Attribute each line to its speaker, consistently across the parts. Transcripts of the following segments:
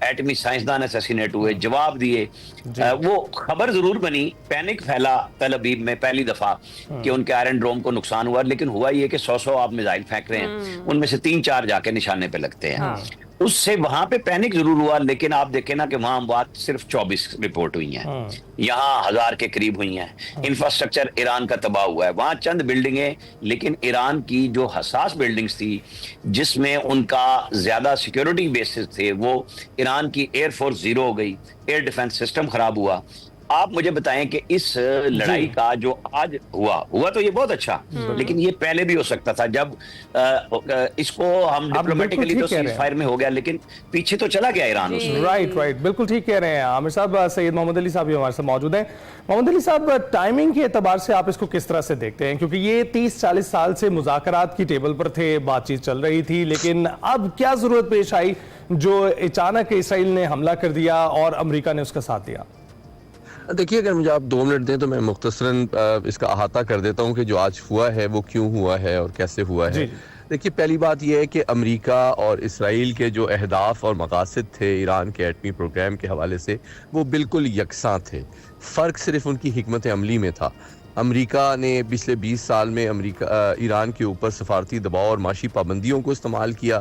Speaker 1: ایٹمی سائنسدان اسیسینیٹ ہوئے, جواب دیے. وہ خبر ضرور بنی, پینک پھیلا تل ابیب میں پہلی دفعہ کہ ان کے آئرن ڈروم کو نقصان ہوا, لیکن ہوا یہ کہ 100 آپ میزائل پھینک رہے ہیں, ان میں سے 3-4 جا کے نشانے پہ لگتے ہیں. اس سے وہاں پہ پینک ضرور ہوا, لیکن آپ دیکھیں نا کہ وہاں اموات صرف 24 رپورٹ ہوئی ہیں, یہاں 1000 کے قریب ہوئی ہیں. انفراسٹرکچر ایران کا تباہ ہوا ہے, وہاں چند بلڈنگیں, لیکن ایران کی جو حساس بلڈنگز تھی جس میں ان کا زیادہ سیکیورٹی بیسز تھے, وہ ایران کی ایئر فورس زیرو ہو گئی, ایئر ڈیفنس سسٹم خراب ہوا. آپ مجھے بتائیں کہ اس لڑائی کا جو آج ہوا تو یہ بہت اچھا, لیکن یہ پہلے بھی ہو سکتا تھا. جب اس کو ہم ڈپلومیٹکلی تو سیز فائر میں ہو گیا, لیکن پیچھے تو چلا گیا ایران اس میں.
Speaker 2: رائٹ, بالکل ٹھیک کہہ رہے ہیں عامر صاحب. سید محمد علی صاحب بھی ہمارے ساتھ موجود ہیں. محمد علی صاحب, ٹائمنگ کے اعتبار سے آپ اس کو کس طرح سے دیکھتے ہیں, کیونکہ یہ 30-40 سال سے مذاکرات کی ٹیبل پر تھے, بات چیت چل رہی تھی, لیکن اب کیا ضرورت پیش آئی جو اچانک اسرائیل نے حملہ کر دیا اور امریکہ نے اس کا ساتھ دیا؟
Speaker 3: دیکھیے, اگر مجھے آپ 2 منٹ دیں تو میں مختصراً اس کا احاطہ کر دیتا ہوں کہ جو آج ہوا ہے وہ کیوں ہوا ہے اور کیسے ہوا ہے. دیکھیے, پہلی بات یہ ہے کہ امریکہ اور اسرائیل کے جو اہداف اور مقاصد تھے ایران کے ایٹمی پروگرام کے حوالے سے, وہ بالکل یکساں تھے. فرق صرف ان کی حکمت عملی میں تھا. امریکہ نے پچھلے 20 سال میں ایران کے اوپر سفارتی دباؤ اور معاشی پابندیوں کو استعمال کیا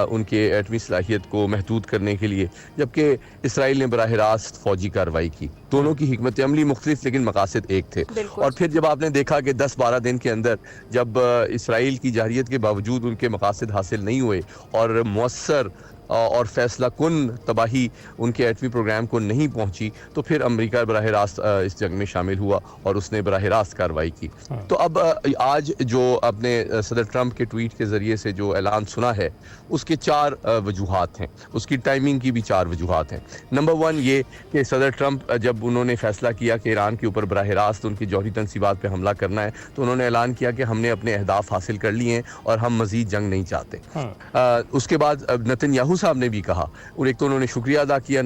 Speaker 3: ان کے ایٹمی صلاحیت کو محدود کرنے کے لیے, جبکہ اسرائیل نے براہ راست فوجی کارروائی کی. دونوں کی حکمت عملی مختلف لیکن مقاصد ایک تھے. اور پھر جب آپ نے دیکھا کہ 10-12 دن کے اندر جب اسرائیل کی جارحیت کے باوجود ان کے مقاصد حاصل نہیں ہوئے اور مؤثر اور فیصلہ کن تباہی ان کے ایٹمی پروگرام کو نہیں پہنچی, تو پھر امریکہ براہ راست اس جنگ میں شامل ہوا اور اس نے براہ راست کارروائی کی. تو اب آج جو اپنے صدر ٹرمپ کے ٹویٹ کے ذریعے سے جو اعلان سنا ہے, اس کے 4 وجوہات ہیں, اس کی ٹائمنگ کی بھی 4 وجوہات ہیں. نمبر 1 یہ کہ صدر ٹرمپ جب انہوں نے فیصلہ کیا کہ ایران کے اوپر براہ راست ان کی جوہری تنصیبات پہ حملہ کرنا ہے, تو انہوں نے اعلان کیا کہ ہم نے اپنے اہداف حاصل کر لیے ہیں اور ہم مزید جنگ نہیں چاہتے. اس کے بعد نتن یاہو صاحب نے بھی کہا, اور ایک تو انہوں نے شکریہ ادا کیا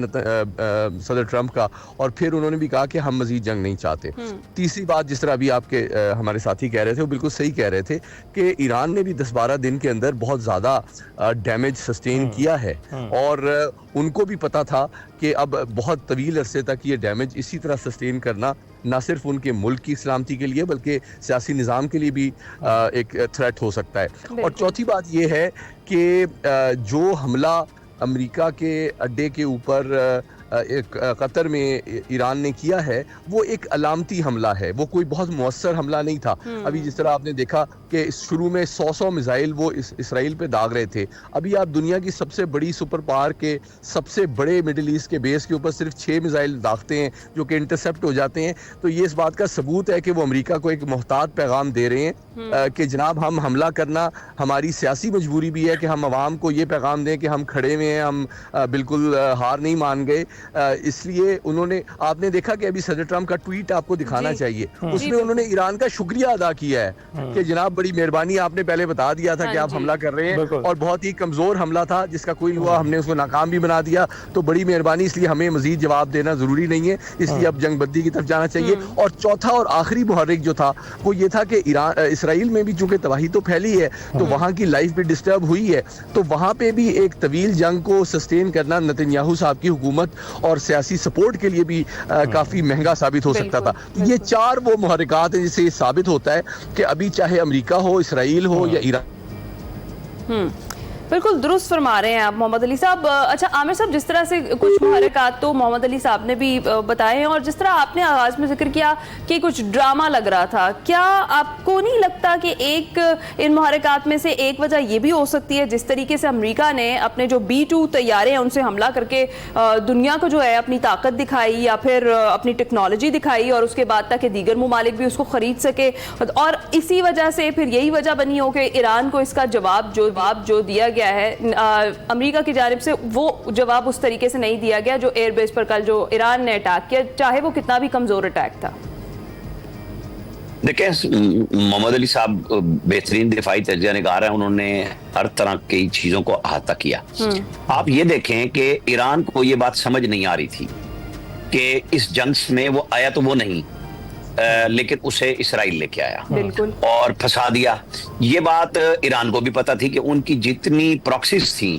Speaker 3: صدر ٹرمپ کا, اور پھر انہوں نے بھی کہا کہ ہم مزید جنگ نہیں چاہتے. تیسری بات, جس طرح ابھی آپ کے ہمارے ساتھی کہہ رہے تھے, وہ بالکل صحیح کہہ رہے تھے کہ ایران نے بھی 10-12 دن کے اندر بہت زیادہ ڈیمیج سسٹین کیا ہے, اور ان کو بھی پتا تھا کہ اب بہت طویل عرصے تک یہ ڈیمیج اسی طرح سسٹین کرنا نہ صرف ان کے ملک کی سلامتی کے لیے بلکہ سیاسی نظام کے لیے بھی ایک تھریٹ ہو سکتا ہے. اور چوتھی بات یہ ہے کہ جو حملہ امریکہ کے اڈے کے اوپر قطر میں ایران نے کیا ہے, وہ ایک علامتی حملہ ہے, وہ کوئی بہت مؤثر حملہ نہیں تھا. ابھی جس طرح آپ نے دیکھا کہ شروع میں 100 میزائل وہ اسرائیل پہ داغ رہے تھے, ابھی آپ دنیا کی سب سے بڑی سپر پاور کے سب سے بڑے مڈل ایسٹ کے بیس کے اوپر صرف 6 میزائل داغتے ہیں جو کہ انٹرسپٹ ہو جاتے ہیں. تو یہ اس بات کا ثبوت ہے کہ وہ امریکہ کو ایک محتاط پیغام دے رہے ہیں کہ جناب ہم حملہ کرنا ہماری سیاسی مجبوری بھی ہے, کہ ہم عوام کو یہ پیغام دیں کہ ہم کھڑے ہوئے ہیں, ہم بالکل ہار نہیں مان گئے. اس لیے انہوں نے, آپ نے دیکھا کہ ابھی صدر ٹرمپ کا ٹویٹ آپ کو دکھانا چاہیے, اس میں انہوں نے ایران کا شکریہ ادا کیا ہے کہ جناب بڑی مہربانی, آپ نے پہلے بتا دیا تھا کہ آپ حملہ کر رہے ہیں, اور بہت ہی کمزور حملہ تھا جس کا کوئی ہوا, ہم نے اس کو ناکام بھی بنا دیا, تو بڑی مہربانی, اس لیے ہمیں مزید جواب دینا ضروری نہیں ہے, اس لیے اب جنگ بندی کی طرف جانا چاہیے. اور چوتھا اور آخری محرک جو تھا وہ یہ تھا کہ اسرائیل میں بھی چونکہ تباہی تو پھیلی ہے, تو وہاں کی لائف بھی ڈسٹرب ہوئی ہے, تو وہاں پہ بھی ایک طویل جنگ کو سسٹین کرنا نتن یاہو صاحب کی حکومت اور سیاسی سپورٹ کے لیے بھی کافی مہنگا ثابت ہو سکتا تھا. یہ 4 وہ محرکات ہیں جس سے یہ ثابت ہوتا ہے کہ ابھی چاہے امریکہ ہو, اسرائیل ہو یا ایران.
Speaker 4: بالکل درست فرما رہے ہیں آپ محمد علی صاحب. اچھا عامر صاحب, جس طرح سے کچھ محرکات تو محمد علی صاحب نے بھی بتائے ہیں, اور جس طرح آپ نے آغاز میں ذکر کیا کہ کچھ ڈرامہ لگ رہا تھا, کیا آپ کو نہیں لگتا کہ ایک ان محرکات میں سے ایک وجہ یہ بھی ہو سکتی ہے جس طریقے سے امریکہ نے اپنے جو B-2 طیارے ہیں ان سے حملہ کر کے دنیا کو جو ہے اپنی طاقت دکھائی یا پھر اپنی ٹیکنالوجی دکھائی, اور اس کے بعد تک کہ دیگر ممالک بھی اس کو خرید سکے, اور اسی وجہ سے پھر یہی وجہ بنی ہو کہ ایران کو اس کا جواب جو دیا گیا ہے امریکہ کی جانب سے, وہ جواب اس طریقے سے نہیں دیا گیا جو ایئر بیس پر کل جو ایران نے اٹیک کیا, چاہے وہ کتنا بھی کمزور اٹیک تھا.
Speaker 1: دیکھیں, محمد علی صاحب بہترین دفاعی تجزیہ نگار ہیں, انہوں نے ہر طرح کی چیزوں کو احاطہ کیا. آپ یہ دیکھیں کہ ایران کو یہ بات سمجھ نہیں آ رہی تھی کہ اس جنگ میں وہ آیا تو وہ نہیں, لیکن اسے اسرائیل لے کے آیا اور پھنسا دیا. یہ بات ایران کو بھی پتا تھی کہ ان کی جتنی پراکسیز تھیں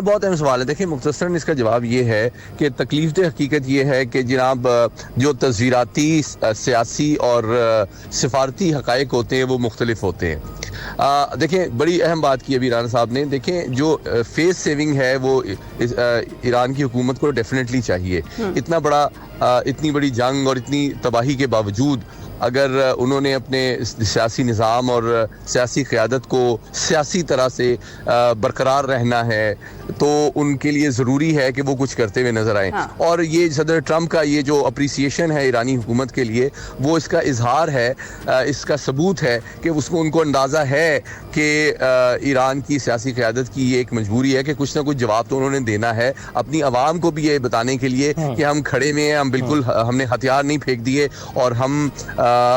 Speaker 3: بہت اہم سوال ہے. دیکھیں مختصراً اس کا جواب یہ ہے کہ تکلیف دہ حقیقت یہ ہے کہ جناب جو تصویراتی سیاسی اور سفارتی حقائق ہوتے ہیں وہ مختلف ہوتے ہیں. دیکھیں بڑی اہم بات کی ابھی رانا صاحب نے. دیکھیں جو فیس سیونگ ہے وہ ایران کی حکومت کو ڈیفینیٹلی چاہیے. اتنی بڑی جنگ اور اتنی تباہی کے باوجود اگر انہوں نے اپنے سیاسی نظام اور سیاسی قیادت کو سیاسی طرح سے برقرار رہنا ہے تو ان کے لیے ضروری ہے کہ وہ کچھ کرتے ہوئے نظر آئیں. اور یہ صدر ٹرمپ کا یہ جو اپریسیشن ہے ایرانی حکومت کے لیے وہ اس کا اظہار ہے, اس کا ثبوت ہے کہ ان کو اندازہ ہے کہ ایران کی سیاسی قیادت کی یہ ایک مجبوری ہے کہ کچھ نہ کچھ جواب تو انہوں نے دینا ہے اپنی عوام کو بھی یہ بتانے کے لیے کہ ہم کھڑے میں ہیں, ہم نے ہتھیار نہیں پھینک دیے اور ہم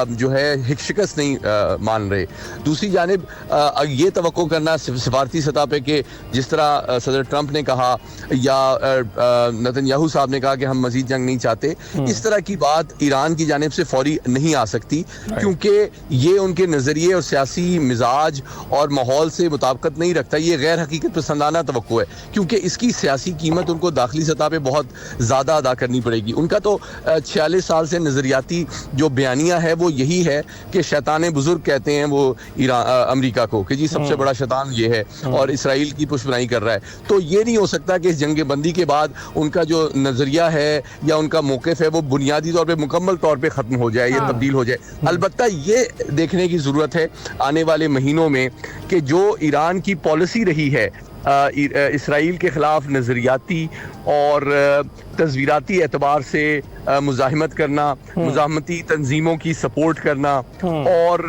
Speaker 3: جو ہے شکست نہیں مان رہے. دوسری جانب یہ توقع کرنا سفارتی سطح پہ کہ جس طرح صدر ٹرمپ نے کہا یا نتن یاہو صاحب نے کہا کہ ہم مزید جنگ نہیں چاہتے, اس طرح کی بات ایران کی جانب سے فوری نہیں آ سکتی کیونکہ یہ ان کے نظریے اور سیاسی مزاج اور ماحول سے مطابقت نہیں رکھتا. یہ غیر حقیقت پسندانہ توقع ہے کیونکہ اس کی سیاسی قیمت ان کو داخلی سطح پہ بہت زیادہ ادا کرنی پڑے گی. ان کا تو 46 سال سے نظریاتی جو بیانیہ ہے وہ یہی ہے کہ شیطان بزرگ کہتے ہیں وہ امریکہ کو کہ جی سب سے بڑا شیطان یہ ہے اور اسرائیل کی پشتبنائی کر رہا ہے. تو یہ نہیں ہو سکتا کہ اس جنگ بندی کے بعد ان کا جو نظریہ ہے یا ان کا موقف ہے وہ بنیادی طور پہ مکمل طور پہ ختم ہو جائے یا تبدیل ہو جائے. البتہ یہ دیکھنے کی ضرورت ہے آنے والے مہینوں میں کہ جو ایران کی پالیسی رہی ہے اسرائیل کے خلاف نظریاتی اور تصویراتی اعتبار سے مزاحمت کرنا, مزاحمتی تنظیموں کی سپورٹ کرنا اور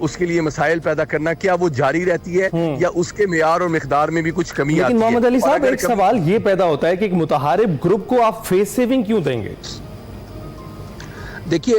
Speaker 3: اس کے لیے مسائل پیدا کرنا, کیا وہ جاری رہتی ہے یا اس کے معیار اور مقدار میں بھی کچھ کمی آتی ہے.
Speaker 2: لیکن محمد علی صاحب ایک سوال یہ پیدا ہوتا ہے کہ ایک متحارب گروپ کو آپ فیس سیونگ کیوں دیں گے؟
Speaker 3: دیکھیے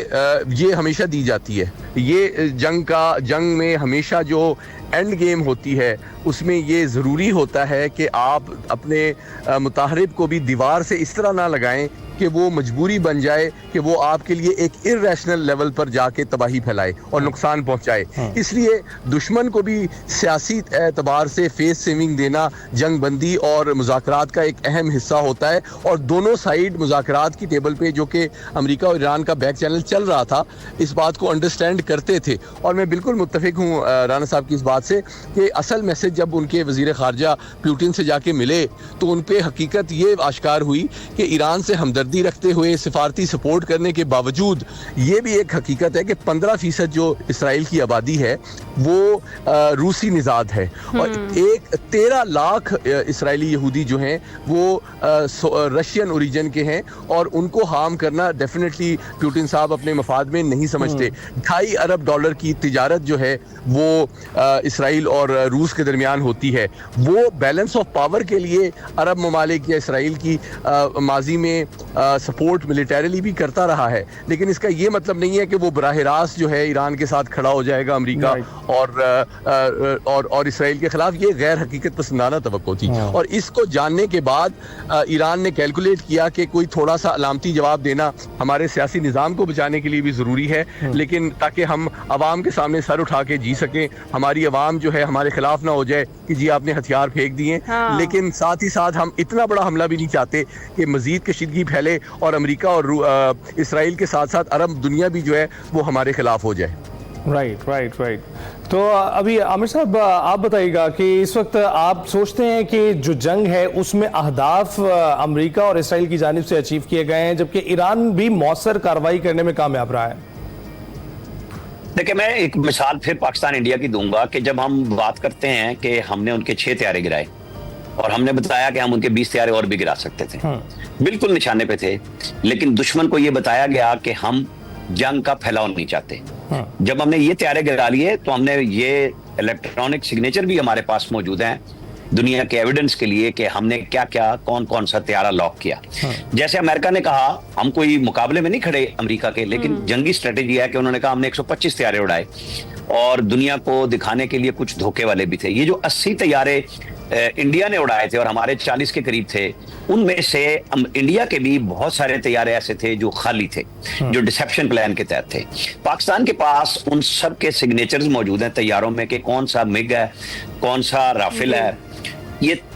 Speaker 3: یہ ہمیشہ دی جاتی ہے. یہ جنگ میں ہمیشہ جو اینڈ گیم ہوتی ہے اس میں یہ ضروری ہوتا ہے کہ آپ اپنے متحارب کو بھی دیوار سے اس طرح نہ لگائیں کہ وہ مجبوری بن جائے کہ وہ آپ کے لیے ایک ارریشنل لیول پر جا کے تباہی پھیلائے اور نقصان پہنچائے. اس لیے دشمن کو بھی سیاسی اعتبار سے فیس سیونگ دینا جنگ بندی اور مذاکرات کا ایک اہم حصہ ہوتا ہے. اور دونوں سائیڈ مذاکرات کی ٹیبل پہ جو کہ امریکہ اور ایران کا بیک چینل چل رہا تھا اس بات کو انڈرسٹینڈ کرتے تھے. اور میں بالکل متفق ہوں رانا صاحب کی اس بات سے کہ اصل میسج جب ان کے وزیر خارجہ پیوٹن سے جا کے ملے تو ان پہ حقیقت یہ آشکار ہوئی کہ ایران سے ہمدردی رکھتے ہوئے سفارتی سپورٹ کرنے کے باوجود یہ بھی ایک حقیقت ہے کہ 15% جو اسرائیل کی آبادی ہے وہ روسی نژاد ہے اور 13 لاکھ اسرائیلی یہودی جو ہیں وہ رشین اوریجن کے ہیں اور ان کو ہارم کرنا ڈیفینیٹلی پیوٹن صاحب اپنے مفاد میں نہیں سمجھتے. $2.5 ارب کی تجارت جو ہے وہ اسرائیل اور روس کے درمیان ہوتی ہے. وہ بیلنس آف پاور کے لیے عرب ممالک یا اسرائیل کی ماضی میں سپورٹ ملیٹریلی بھی کرتا رہا ہے, لیکن اس کا یہ مطلب نہیں ہے کہ وہ براہ راست جو ہے ایران کے ساتھ کھڑا ہو جائے گا امریکہ اور اسرائیل کے خلاف. یہ غیر حقیقت پسندانہ توقع تھی اور اس کو جاننے کے بعد ایران نے کیلکولیٹ کیا کہ کوئی تھوڑا سا علامتی جواب دینا ہمارے سیاسی نظام کو بچانے کے لیے بھی ضروری ہے, لیکن تاکہ ہم عوام کے سامنے سر اٹھا کے جی سکیں, ہماری عوام جو ہے ہمارے خلاف نہ ہو جائے کہ جی آپ نے ہتھیار پھینک دیے. لیکن ساتھ ہی ساتھ ہم اتنا بڑا حملہ بھی نہیں چاہتے کہ مزید کشیدگی پھیلے اور امریکہ اور اسرائیل کے ساتھ ساتھ عرب دنیا بھی جو ہے وہ ہمارے خلاف ہو جائے.
Speaker 2: رائٹ. تو ابھی عامر صاحب آپ بتائیے گا کہ اس وقت آپ سوچتے ہیں کہ جو جنگ ہے اس میں اہداف امریکہ اور اسرائیل کی جانب سے اچیو کیے گئے ہیں جبکہ ایران بھی مؤثر کارروائی کرنے میں کامیاب رہا ہے؟
Speaker 1: دیکھیں میں ایک مثال پھر پاکستان انڈیا کی دوں گا کہ جب ہم بات کرتے ہیں کہ ہم نے ان کے 6 طیارے گرائے اور ہم نے بتایا کہ ہم ان کے 20 طیارے اور بھی گرا سکتے تھے, بالکل نشانے پہ تھے, لیکن دشمن کو یہ بتایا گیا کہ ہم جنگ کا پھیلاؤ نہیں چاہتے. جب ہم نے یہ طیارے گرا لیے تو ہم نے یہ الیکٹرانک سگنیچر بھی ہمارے پاس موجود ہیں دنیا کے ایویڈنس کے لیے کہ ہم نے کیا کون سا طیارہ لاک کیا. جیسے امریکہ نے کہا ہم کوئی مقابلے میں نہیں کھڑے امریکہ کے, لیکن جنگی اسٹریٹجی ہے کہ انہوں نے کہا ہم نے 125 طیارے اڑائے اور دنیا کو دکھانے کے لیے کچھ دھوکے والے بھی تھے. یہ جو 80 طیارے انڈیا نے اڑائے تھے اور ہمارے 40 کے قریب تھے, ان میں سے انڈیا کے بھی بہت سارے طیارے ایسے تھے جو خالی تھے, جو ڈسیپشن پلان کے تحت تھے. پاکستان کے پاس ان سب کے سگنیچرز موجود ہیں طیاروں میں کہ کون سا مگ ہے, کون سا رافل ہے. یہ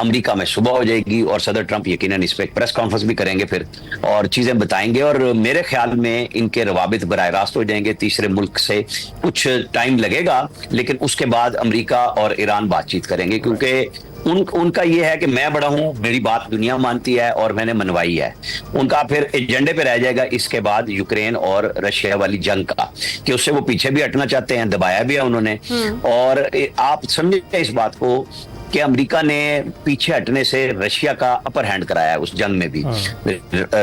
Speaker 1: امریکہ میں صبح ہو جائے گی اور صدر ٹرمپ یقیناً اس پہ ایک پریس کانفرنس بھی کریں گے پھر اور چیزیں بتائیں گے, اور میرے خیال میں ان کے روابط براہ راست ہو جائیں گے تیسرے ملک سے. کچھ ٹائم لگے گا لیکن اس کے بعد امریکہ اور ایران بات چیت کریں گے, کیونکہ ان کا یہ ہے کہ میں بڑا ہوں, میری بات دنیا مانتی ہے اور میں نے منوائی ہے. ان کا پھر ایجنڈے پہ رہ جائے گا اس کے بعد یوکرین اور رشیا والی جنگ کا, کہ اس سے وہ پیچھے بھی ہٹنا چاہتے ہیں, دبایا بھی ہے انہوں نے. اور آپ سمجھیں اس بات کو کہ امریکہ نے پیچھے ہٹنے سے رشیا کا اپر ہینڈ کرایا ہے اس جنگ میں بھی.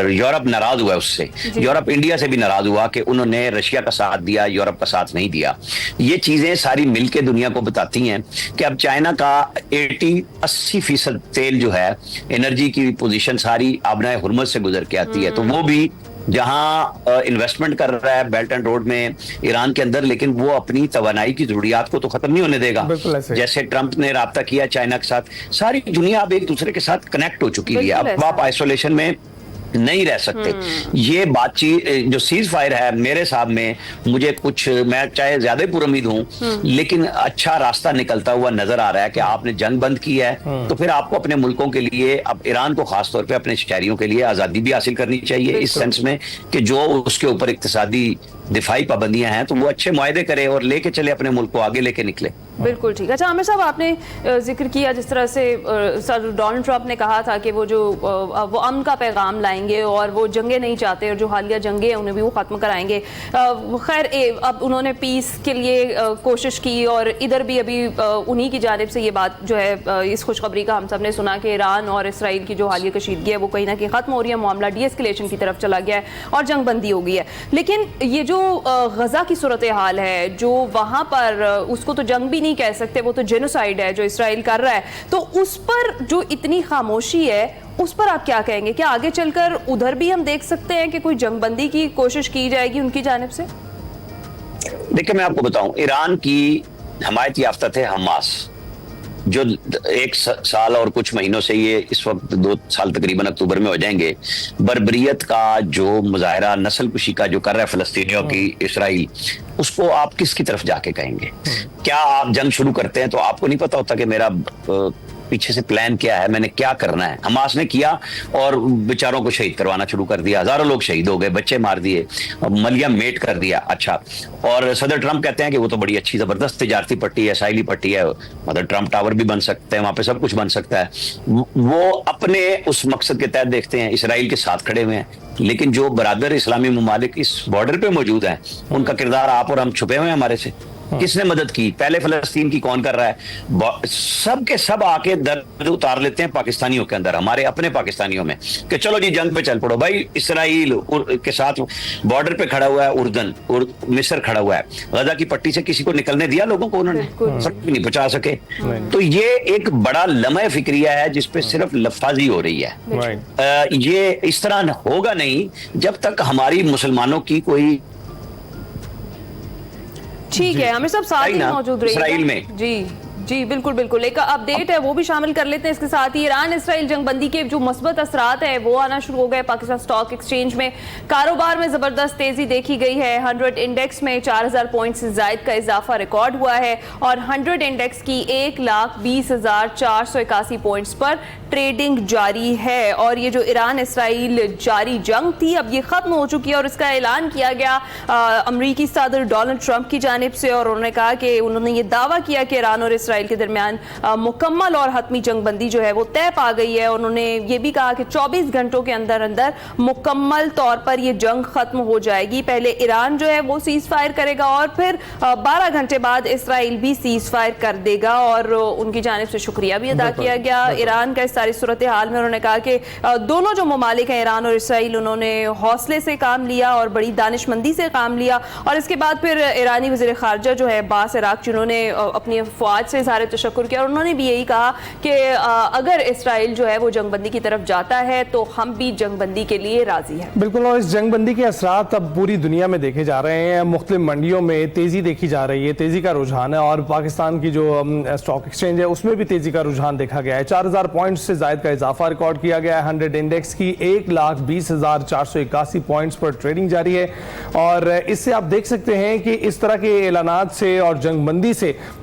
Speaker 1: یورپ ناراض ہوا ہے اس سے, یورپ انڈیا سے بھی ناراض ہوا کہ انہوں نے رشیا کا ساتھ دیا, یورپ کا ساتھ نہیں دیا. یہ چیزیں ساری مل کے دنیا کو بتاتی ہیں کہ اب چائنا کا 80% تیل جو ہے, انرجی کی پوزیشن ساری آبنائے ہرمز سے گزر کے آتی ہے, تو وہ بھی جہاں انویسٹمنٹ کر رہا ہے بیلٹ اینڈ روڈ میں ایران کے اندر, لیکن وہ اپنی توانائی کی ضروریات کو تو ختم نہیں ہونے دے گا. جیسے ٹرمپ نے رابطہ کیا چائنا کے ساتھ, ساری دنیا اب ایک دوسرے کے ساتھ کنیکٹ ہو چکی ہے, اب آپ آئسولیشن میں نہیں رہ سکتے. یہ بات چیت جو سیز فائر ہے میرے حساب میں, مجھے کچھ, میں چاہے زیادہ پر امید ہوں لیکن اچھا راستہ نکلتا ہوا نظر آ رہا ہے کہ آپ نے جنگ بند کی ہے تو پھر آپ کو اپنے ملکوں کے لیے, اب ایران کو خاص طور پہ اپنے شہریوں کے لیے آزادی بھی حاصل کرنی چاہیے, اس سینس میں کہ جو اس کے اوپر اقتصادی دفاعی پابندیاں ہیں تو وہ اچھے معاہدے کرے اور لے کے چلے اپنے ملک کو آگے لے کے نکلے.
Speaker 4: بالکل ٹھیک. اچھا عامر صاحب, آپ نے ذکر کیا جس طرح سے صدر ڈونلڈ ٹرمپ نے کہا تھا کہ وہ امن کا پیغام لائیں گے اور وہ جنگیں نہیں چاہتے, اور جو حالیہ جنگیں ہیں انہیں بھی وہ ختم کرائیں گے. خیر اب انہوں نے پیس کے لیے کوشش کی, اور ادھر بھی ابھی انہی کی جانب سے یہ بات جو ہے, اس خوشخبری کا ہم سب نے سنا کہ ایران اور اسرائیل کی جو حالیہ کشیدگی ہے وہ کہیں نہ کہیں ختم ہو رہی ہے, معاملہ ڈی ایسکیلیشن کی طرف چلا گیا ہے اور جنگ بندی ہو گئی ہے. لیکن یہ جو غزہ کی صورتحال ہے, جو وہاں پر اس کو تو جنگ بھی نہیں کہہ سکتے, وہ تو جینوسائیڈ ہے جو اسرائیل کر رہا ہے, تو اس پر جو اتنی خاموشی ہے اس پر آپ کیا کہیں گے؟ کیا آگے چل کر ادھر بھی ہم دیکھ سکتے ہیں کہ کوئی جنگ بندی کی کوشش کی جائے گی ان کی جانب سے؟
Speaker 1: دیکھیں میں آپ کو بتاؤں, ایران کی حمایت یافتہ تھے حماس, جو 1 سال اور کچھ مہینوں سے, یہ اس وقت 2 سال تقریباً اکتوبر میں ہو جائیں گے, بربریت کا جو مظاہرہ, نسل کشی کا جو کر رہا ہے فلسطینیوں کی اسرائیل, اس کو آپ کس کی طرف جا کے کہیں گے؟ کیا آپ جنگ شروع کرتے ہیں تو آپ کو نہیں پتا ہوتا کہ میرا پیچھے سے پلان کیا ہے, میں نے کیا کرنا ہے؟ حماس نے کیا اور بیچاروں کو شہید کروانا شروع کر دیا, ہزاروں لوگ شہید ہو گئے, بچے مار دیے, ملیہ میٹ کر دیا. اچھا, اور صدر ٹرمپ کہتے ہیں کہ وہ تو بڑی اچھی زبردست تجارتی پٹی ہے, ساحلی پٹی ہے, مطلب ٹرمپ ٹاور بھی بن سکتے ہیں وہاں پہ, سب کچھ بن سکتا ہے. وہ اپنے اس مقصد کے تحت دیکھتے ہیں, اسرائیل کے ساتھ کھڑے ہوئے ہیں, لیکن جو برادر اسلامی ممالک اس بارڈر پہ موجود ہیں ان کا کردار آپ اور ہم چھپے ہوئے ہیں ہمارے سے. کس نے مدد کی؟ پہلے فلسطین کی کون کر رہا ہے؟ سب کے سب آ کے درد اتار لیتے ہیں پاکستانیوں کے اندر, ہمارے اپنے پاکستانیوں میں, کہ چلو جی جنگ پہ چل پڑو. بھائی اسرائیل کے ساتھ بارڈر پہ کھڑا ہوا ہے اردن, مصر کھڑا ہوا ہے, غزہ کی پٹی سے کسی کو نکلنے دیا لوگوں کو؟ انہوں نے بھی نہیں پہنچا سکے. تو یہ ایک بڑا لمحہ فکریہ ہے جس پہ صرف لفاظی ہو رہی ہے. یہ اس طرح ہوگا نہیں جب تک ہماری مسلمانوں کی کوئی,
Speaker 4: ٹھیک ہے عامر صاحب ساتھ ہی موجود رہیے
Speaker 1: اسرائیل میں.
Speaker 4: جی بالکل بالکل, ایک اپڈیٹ ہے وہ بھی شامل کر لیتے ہیں اس کے ساتھ ہی. ایران اسرائیل جنگ بندی کے جو مثبت اثرات ہیں وہ آنا شروع ہو گئے. پاکستان سٹاک ایکسچینج میں کاروبار میں زبردست تیزی دیکھی گئی ہے. 100 انڈیکس میں 4000 پوائنٹ سے زائد کا اضافہ ریکارڈ ہوا ہے, اور 100 انڈیکس کی 1,20,481 پوائنٹس پر ٹریڈنگ جاری ہے. اور یہ جو ایران اسرائیل جاری جنگ تھی اب یہ ختم ہو چکی ہے, اور اس کا اعلان کیا گیا امریکی صدر ڈونلڈ ٹرمپ کی جانب سے, اور انہوں نے کہا کہ انہوں نے یہ دعویٰ کیا کہ ایران اور اسرائیل کے درمیان مکمل اور حتمی جنگ بندی جو ہے وہ طے پا گئی ہے. انہوں نے یہ بھی کہا کہ 24 گھنٹوں کے اندر اندر مکمل طور پر یہ جنگ ختم ہو جائے گی. پہلے ایران جو ہے وہ سیز فائر کرے گا اور پھر 12 گھنٹے بعد اسرائیل بھی سیز فائر کر دے گا, اور ان کی جانب سے شکریہ بھی ادا کیا گیا ایران کا اس ساری صورتحال میں. انہوں نے کہا کہ دونوں جو ممالک ہیں ایران اور اسرائیل, انہوں نے حوصلے سے کام لیا اور بڑی دانش مندی سے کام لیا. اور اس کے بعد پھر ایرانی وزیر خارجہ جو ہے عباس عراق, جنہوں نے اپنی افواج سے اظہار تشکر کیا, اور انہوں نے بھی یہی کہا کہ اگر اسرائیل جو ہے وہ جنگ بندی کی طرف جاتا ہے تو ہم بھی جنگ بندی کے لیے راضی ہیں.
Speaker 2: بالکل, اور اس جنگ بندی کے اثرات اب پوری دنیا میں دیکھے جا رہے ہیں. مختلف منڈیوں میں تیزی دیکھی جا رہی ہے, تیزی کا رجحان ہے, اور پاکستان کی جو اسٹاک ایکسچینج ہے اس میں بھی تیزی کا رجحان دیکھا گیا ہے. 4000 پوائنٹ سے زائد کا اضافہ ریکارڈ کیا گیا ہے. 100 انڈیکس کی 1,20,481 پوائنٹس پر ٹریڈنگ جاری ہے, اور اس سے آپ دیکھ سکتے ہیں کہ اس طرح کے اعلانات سے اور جنگ بندی سے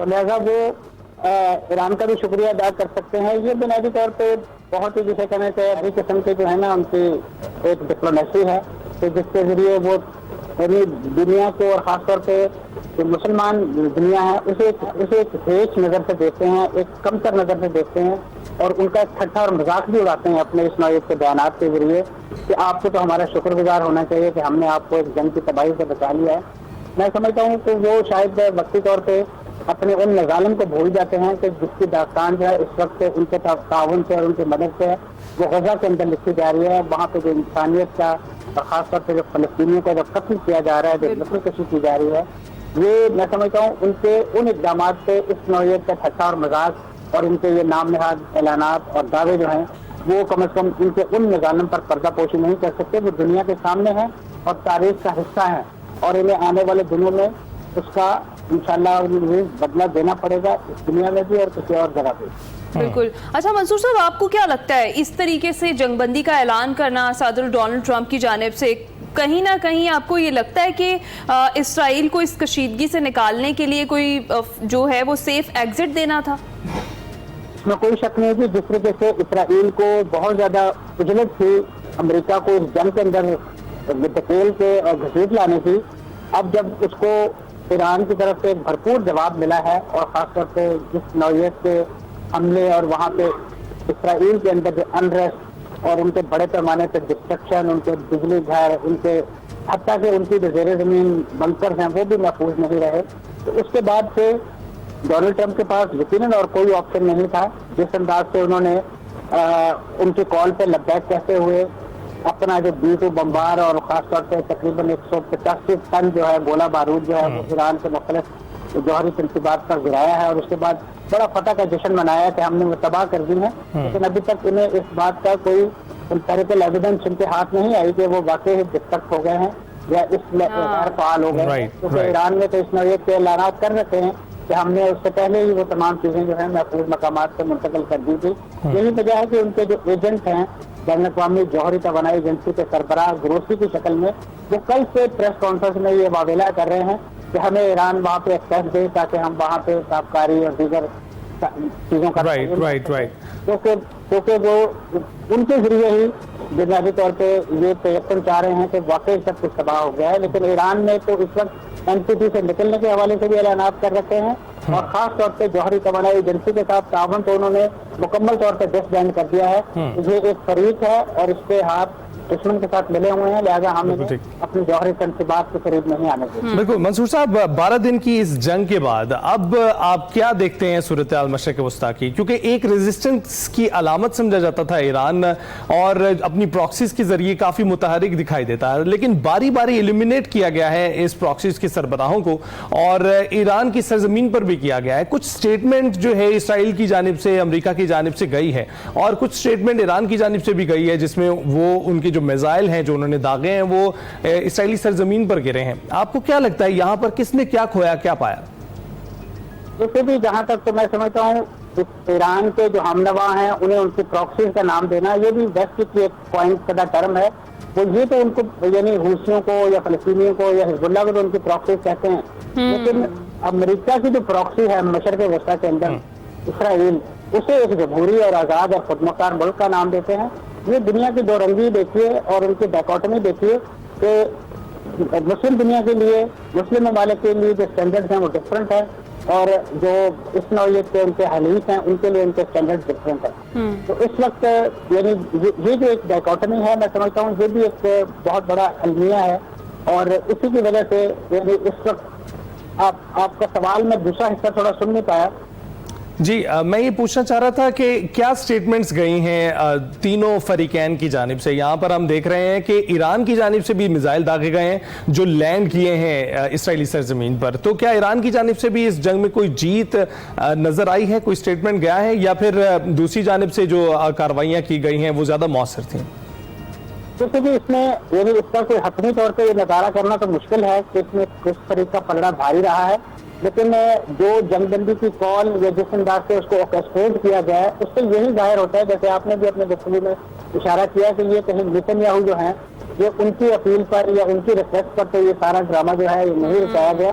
Speaker 5: تو لہذا وہ ایران کا بھی شکریہ ادا کر سکتے ہیں. یہ بنیادی طور پہ بہت ہی جسے کہنا چاہیے ابھی قسم کے جو ہے نا ان کی ایک ڈپلومیسی ہے کہ جس کے ذریعے وہ دنیا کو اور خاص طور پہ جو مسلمان دنیا ہے اسے ایک ہیچ نظر سے دیکھتے ہیں, ایک کمتر نظر سے دیکھتے ہیں اور ان کا ایک ٹھٹھا اور مذاق بھی اڑاتے ہیں اپنے اس نوعیت کے بیانات کے ذریعے کہ آپ کو تو ہمارا شکر گزار ہونا چاہیے کہ ہم نے آپ کو ایک جنگ کی تباہی سے بچا لیا ہے. میں سمجھتا ہوں کہ وہ شاید وقتی طور پہ اپنے ان مظالم کو بھول جاتے ہیں کہ جس کی داستان جو ہے اس وقت ان کے تعاون سے اور ان کی مدد سے وہ غزہ کے اندر لکھی جا رہی ہے. وہاں پہ جو انسانیت کا اور خاص طور پہ جو فلسطینیوں کا جو قتل کیا جا رہا ہے, جو نسل کشی کی جا رہی ہے, یہ میں سمجھتا ہوں ان کے ان اقدامات سے اس نوعیت کا ٹھٹھا اور مذاق اور ان کے یہ نام نہاد اعلانات اور دعوے جو ہیں وہ کم از کم ان کے ان مظالم پر پردہ پوشی نہیں کر سکتے. وہ دنیا کے سامنے ہیں اور تاریخ کا حصہ ہیں اور انہیں آنے والے دنوں میں اس کا انشاءاللہ بدلہ دینا پڑے گا اس دنیا میں بھی اور کسی اور جگہ پہ.
Speaker 4: بالکل. اچھا منصور صاحب, آپ کو کیا لگتا ہے اس طریقے سے جنگ بندی کا اعلان کرنا صدر ڈونلڈ ٹرمپ کی جانب سے, کہیں نہ کہیں آپ کو یہ لگتا ہے کہ اسرائیل کو اس کشیدگی سے نکالنے کے لیے کوئی جو ہے وہ سیف ایگزٹ دینا تھا؟
Speaker 5: اس میں کوئی شک نہیں کہ جس طریقے سے اسرائیل کو بہت زیادہ اجلت تھی امریکہ کو اس جنگ کے اندر دھکیل کے اور گھسیٹ لانے کی, اب جب اس کو ایران کی طرف سے ایک بھرپور جواب ملا ہے اور خاص طور پہ جس نوعیت کے حملے اور وہاں پہ اسرائیل کے اندر جو انریسٹ اور ان کے بڑے پیمانے پہ ڈسٹرکشن, ان کے بجلی گھر, ان کے حتیٰ کہ ان کی جو زیر زمین بنکر ہیں وہ بھی محفوظ نہیں رہے, تو اس کے بعد سے ڈونلڈ ٹرمپ کے پاس یقیناً اور کوئی آپشن نہیں تھا. جس انداز سے انہوں نے ان کی کال پہ لبیک کہتے ہوئے اپنا جو B-2 بمبار اور خاص طور پہ تقریباً 185 ٹن جو ہے گولہ بارود جو ہے وہ ایران کے مختلف جوہری تنصیبات پر گرایا ہے اور اس کے بعد بڑا فتح کا جشن منایا کہ ہم نے وہ تباہ کر دی ہیں, لیکن ابھی تک انہیں اس بات کا کوئی امپیریکل ایویڈنس ان کے ہاتھ نہیں آئی کہ وہ واقعی ڈسٹرکٹ ہو گئے ہیں یا اس غیر فعال ہو گئے ہیں. کیونکہ ایران نے تو اس نوعیت کے اعلانات کر رکھے ہیں کہ ہم نے اس سے پہلے ہی وہ تمام چیزیں جو ہیں محفوظ مقامات سے منتقل کر دی تھی. یہی وجہ ہے کہ ان کے جو ایجنٹ ہیں بین الاقوامی جوہری توانائی ایجنسی کے سربراہ گروسی کی شکل میں وہ کل سے پریس کانفرنس میں یہ واویلا کر رہے ہیں کہ ہمیں ایران وہاں پہ ایکسیس دے تاکہ ہم وہاں پہ تابکاری اور دیگر چیزوں کا کیونکہ وہ ان کے ذریعے ہی بنیادی طور پہ یہ تیقن چاہ رہے ہیں کہ واقعی سب کچھ تباہ ہو گیا ہے. لیکن ایران نے تو اس وقت NPT سے نکلنے کے حوالے سے بھی اعلانات کر رکھے ہیں اور خاص طور پہ جوہری توانائی ایجنسی کے ساتھ تعاون تو انہوں نے مکمل طور پہ ڈس بینڈ کر دیا ہے. یہ ایک فریق ہے اور اس کے ہاتھ دشمن کے ساتھ ملے ہوئے ہیں, لہذا ہم اپنی جوہری تنصیبات کے قریب نہیں آنے دیں.
Speaker 2: بالکل. منصور صاحب, 12 دن کی اس جنگ کے بعد اب آپ کیا دیکھتے ہیں صورتحال مشرق وسطیٰ کی؟ کیونکہ ایک ریزسٹنس کی علامت سمجھا جاتا تھا ایران اور اپنی پراکسیز کے ذریعے کافی متحرک دکھائی دیتا ہے, لیکن باری باری ایلیمینیٹ کیا گیا ہے اس پراکسیز کے سربراہوں کو اور ایران کی سرزمین پر بھی کیا گیا ہے. کچھ سٹیٹمنٹ جو ہے اسرائیل کی جانب سے, امریکہ کی جانب سے گئی ہے اور کچھ سٹیٹمنٹ ایران کی جانب سے بھی گئی ہے جس میں وہ ان کے جو میزائل ہیں جو انہوں نے داغے ہیں وہ اسرائیلی سرزمین پر گرے ہیں. آپ کو کیا لگتا ہے یہاں پر کس نے کیا کھویا, کیا پایا؟
Speaker 5: ویسے بھی جہاں تک تو میں سمجھتا ہوں ایران کے جو ہم نوا ہیں انہیں ان کی پراکسیز کا نام دینا یہ بھی ویسٹ کی ایک پوائنٹ کا ٹرم ہے. وہ یہ تو ان کو یعنی حوثیوں کو یا فلسطینیوں کو یا حزب اللہ کو تو ان کی پراکسیز کہتے ہیں, لیکن امریکہ کی جو پراکسی ہے مشرق وسطیٰ کے اندر اسرائیل, اسے ایک جمہوری اور آزاد اور خود مختار ملک کا نام دیتے ہیں. یہ دنیا کی دو رنگی دیکھیے اور ان کی ڈائکوٹمی دیکھیے کہ مسلم دنیا کے لیے, مسلم ممالک کے لیے جو اسٹینڈرڈ ہیں وہ ڈفرینٹ ہیں اور جو اس نوعیت کے ان کے حلیف ہیں ان کے لیے ان کے اسٹینڈرڈ ڈفرینٹ ہیں. تو اس وقت یعنی یہ جو ایک ڈائکوٹمی ہے میں سمجھتا ہوں یہ بھی ایک بہت بڑا المیہ ہے اور اسی کی وجہ سے یعنی اس وقت آپ کا سوال میں دوسرا حصہ تھوڑا سن نہیں پایا.
Speaker 2: جی, میں یہ پوچھنا چاہ رہا تھا کہ کیا سٹیٹمنٹس گئی ہیں تینوں فریقین کی جانب سے؟ یہاں پر ہم دیکھ رہے ہیں کہ ایران کی جانب سے بھی میزائل داغے گئے ہیں جو لینڈ کیے ہیں اسرائیلی سرزمین پر, تو کیا ایران کی جانب سے بھی اس جنگ میں کوئی جیت نظر آئی ہے, کوئی سٹیٹمنٹ گیا ہے, یا پھر دوسری جانب سے جو کارروائیاں کی گئی ہیں وہ زیادہ مؤثر تھیں؟
Speaker 5: کیونکہ بھی اس میں یعنی اس کا کوئی حتمی طور پہ یہ نظارہ کرنا تو مشکل ہے کہ اس میں کس طریقے کا پلڑا بھاری رہا ہے, لیکن جو جنگ بندی کی کال یا جس انداز سے اس کو آرکسٹریٹ کیا گیا ہے اس سے یہی ظاہر ہوتا ہے, جیسے آپ نے بھی اپنے گفتگو میں اشارہ کیا کہ یہ کہیں نیتن یاہو جو ہیں یہ ان کی اپیل پر یا ان کی ریکویسٹ پر تو یہ سارا ڈرامہ جو ہے یہ نہیں رچایا گیا,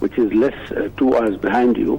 Speaker 6: which is less 2 hours behind you,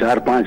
Speaker 6: 4-5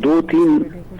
Speaker 6: 2-3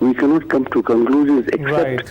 Speaker 6: we cannot come to conclusions except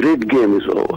Speaker 6: great game is over.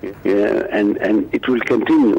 Speaker 6: and it will continue.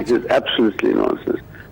Speaker 6: It is absolutely nonsense.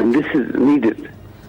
Speaker 6: and this is needed.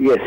Speaker 6: Yes,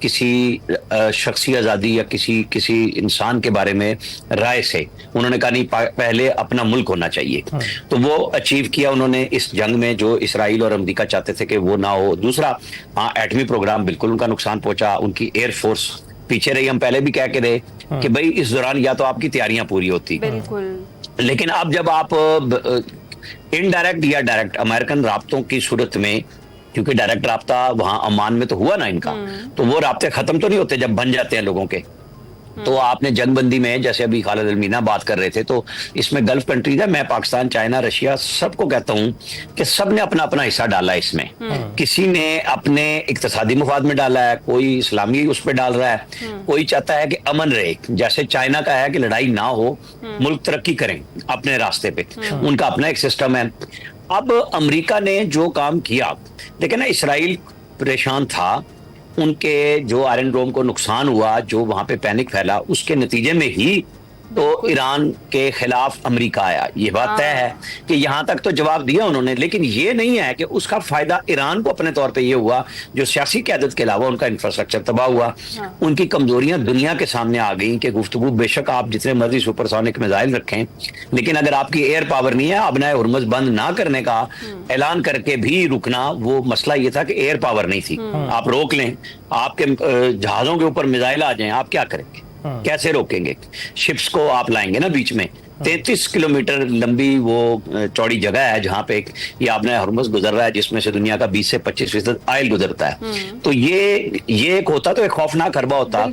Speaker 1: کسی شخصی آزادی یا کسی انسان کے بارے میں رائے سے. انہوں نے کہا نہیں, پہلے اپنا ملک ہونا چاہیے. تو وہ اچیو کیا انہوں نے اس جنگ میں جو اسرائیل اور امریکہ چاہتے تھے کہ وہ نہ ہو. دوسرا, ہاں ایٹمی پروگرام بالکل ان کا نقصان پہنچا, ان کی ایئر فورس پیچھے رہی. ہم پہلے بھی کہہ کے رہے کہ بھائی اس دوران یا تو آپ کی تیاریاں پوری ہوتی,
Speaker 4: بالکل,
Speaker 1: لیکن اب جب آپ انڈائریکٹ یا ڈائریکٹ امریکن رابطوں کی صورت میں, کیونکہ ڈائریکٹ رابطہ وہاں عمان میں تو ہوا نا ان کا, تو وہ رابطے ختم تو نہیں ہوتے جب بن جاتے ہیں لوگوں کے. تو آپ نے جنگ بندی میں, جیسے ابھی خالد المینا بات کر رہے تھے, تو اس میں گلف کنٹریز ہے, میں پاکستان, چائنا, رشیا, سب کو کہتا ہوں کہ سب نے اپنا اپنا حصہ ڈالا ہے اس میں. کسی نے اپنے اقتصادی مفاد میں ڈالا ہے, کوئی اسلامی اس پہ ڈال رہا ہے, کوئی چاہتا ہے کہ امن رہے, جیسے چائنا کا ہے کہ لڑائی نہ ہو, ملک ترقی کریں اپنے راستے پہ, ان کا اپنا ایک سسٹم ہے. اب امریکہ نے جو کام کیا, لیکن اسرائیل پریشان تھا, ان کے جو آئرن ڈوم کو نقصان ہوا, جو وہاں پہ پینک پھیلا, اس کے نتیجے میں ہی تو ایران کے خلاف امریکہ آیا. یہ بات طے ہے کہ یہاں تک تو جواب دیا انہوں نے, لیکن یہ نہیں ہے کہ اس کا فائدہ ایران کو اپنے طور پہ یہ ہوا جو سیاسی قیادت کے علاوہ ان کا انفراسٹرکچر تباہ ہوا. ان کی کمزوریاں دنیا کے سامنے آ گئیں کہ گفتگو بے شک آپ جتنے مرضی سپر سونک میزائل رکھیں, لیکن اگر آپ کی ایئر پاور نہیں ہے, ابنائے ہرمز بند نہ کرنے کا اعلان کر کے بھی رکنا, وہ مسئلہ یہ تھا کہ ایئر پاور نہیں تھی. آپ روک لیں, آپ کے جہازوں کے اوپر میزائل آ جائیں, آپ کیا کریں گے, کیسے روکیں گے؟ شپس کو آپ لائیں گے نا بیچ میں. 33 کلومیٹر لمبی وہ چوڑی جگہ ہے جہاں پہ یہ آبنائے ہرمز گزر رہا ہے, جس میں سے دنیا کا 20 سے 25% آئل گزرتا ہے. تو یہ ایک ہوتا تو ایک خوفناک حربہ ہوتا,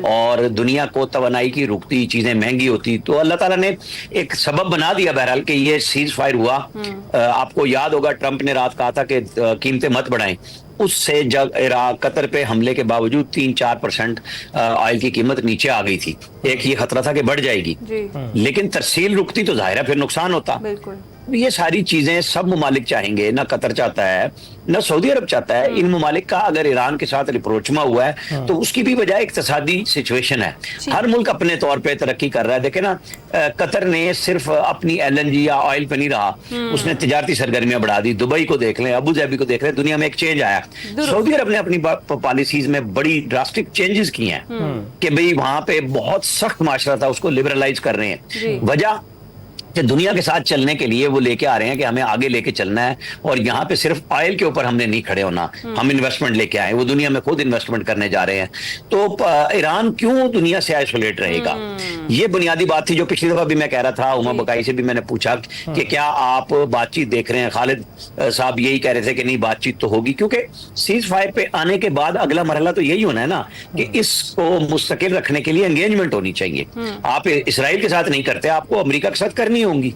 Speaker 1: اور دنیا کو توانائی کی رکتی, چیزیں مہنگی ہوتی. تو اللہ تعالیٰ نے ایک سبب بنا دیا بہرحال کہ یہ سیز فائر ہوا. آپ کو یاد ہوگا ٹرمپ نے رات کہا تھا کہ قیمتیں مت بڑھائیں. اس سے جب قطر پہ حملے کے باوجود 3-4% آئل کی قیمت نیچے آ گئی تھی. ایک یہ خطرہ تھا کہ بڑھ جائے گی, لیکن ترسیل رکتی تو ظاہر ہے پھر نقصان ہوتا. یہ ساری چیزیں سب ممالک چاہیں گے, نہ قطر چاہتا ہے نہ سعودی عرب چاہتا ہے. ان ممالک کا اگر ایران کے ساتھ ریپروچما ہوا ہے تو اس کی بھی وجہ اقتصادی سچویشن ہے. ہر ملک اپنے طور پہ ترقی کر رہا ہے. دیکھیں نا, قطر نے صرف اپنی LNG یا آئل پہ نہیں رہا, اس نے تجارتی سرگرمیاں بڑھا دی. دبئی کو دیکھ لیں, ابو ظہبی کو دیکھ لیں, دنیا میں ایک چینج آیا. سعودی عرب نے اپنی پالیسیز میں بڑی ڈراسٹک چینجز کی ہیں کہ بھئی وہاں پہ بہت سخت معاشرہ تھا, اس کو لبرلائز کر رہے ہیں. وجہ کہ دنیا کے ساتھ چلنے کے لیے وہ لے کے آ رہے ہیں کہ ہمیں آگے لے کے چلنا ہے, اور یہاں پہ صرف آئل کے اوپر ہم نے نہیں کھڑے ہونا, ہم انویسٹمنٹ لے کے آئے. وہ دنیا میں خود انویسٹمنٹ کرنے جا رہے ہیں. تو ایران کیوں دنیا سے آئسولیٹ رہے گا؟ یہ بنیادی بات تھی جو پچھلی دفعہ بھی میں کہہ رہا تھا. عما بکائی سے بھی میں نے پوچھا کہ کیا آپ بات چیت دیکھ رہے ہیں؟ خالد صاحب یہی کہہ رہے تھے کہ نہیں, بات چیت تو ہوگی, کیونکہ سیز فائر پہ آنے کے بعد اگلا مرحلہ تو یہی ہونا ہے نا کہ اس کو مستقل رکھنے کے لیے انگیجمنٹ ہونی چاہیے. آپ اسرائیل کے ساتھ نہیں کرتے, آپ کو امریکہ کے ساتھ کرنی ہوں گی.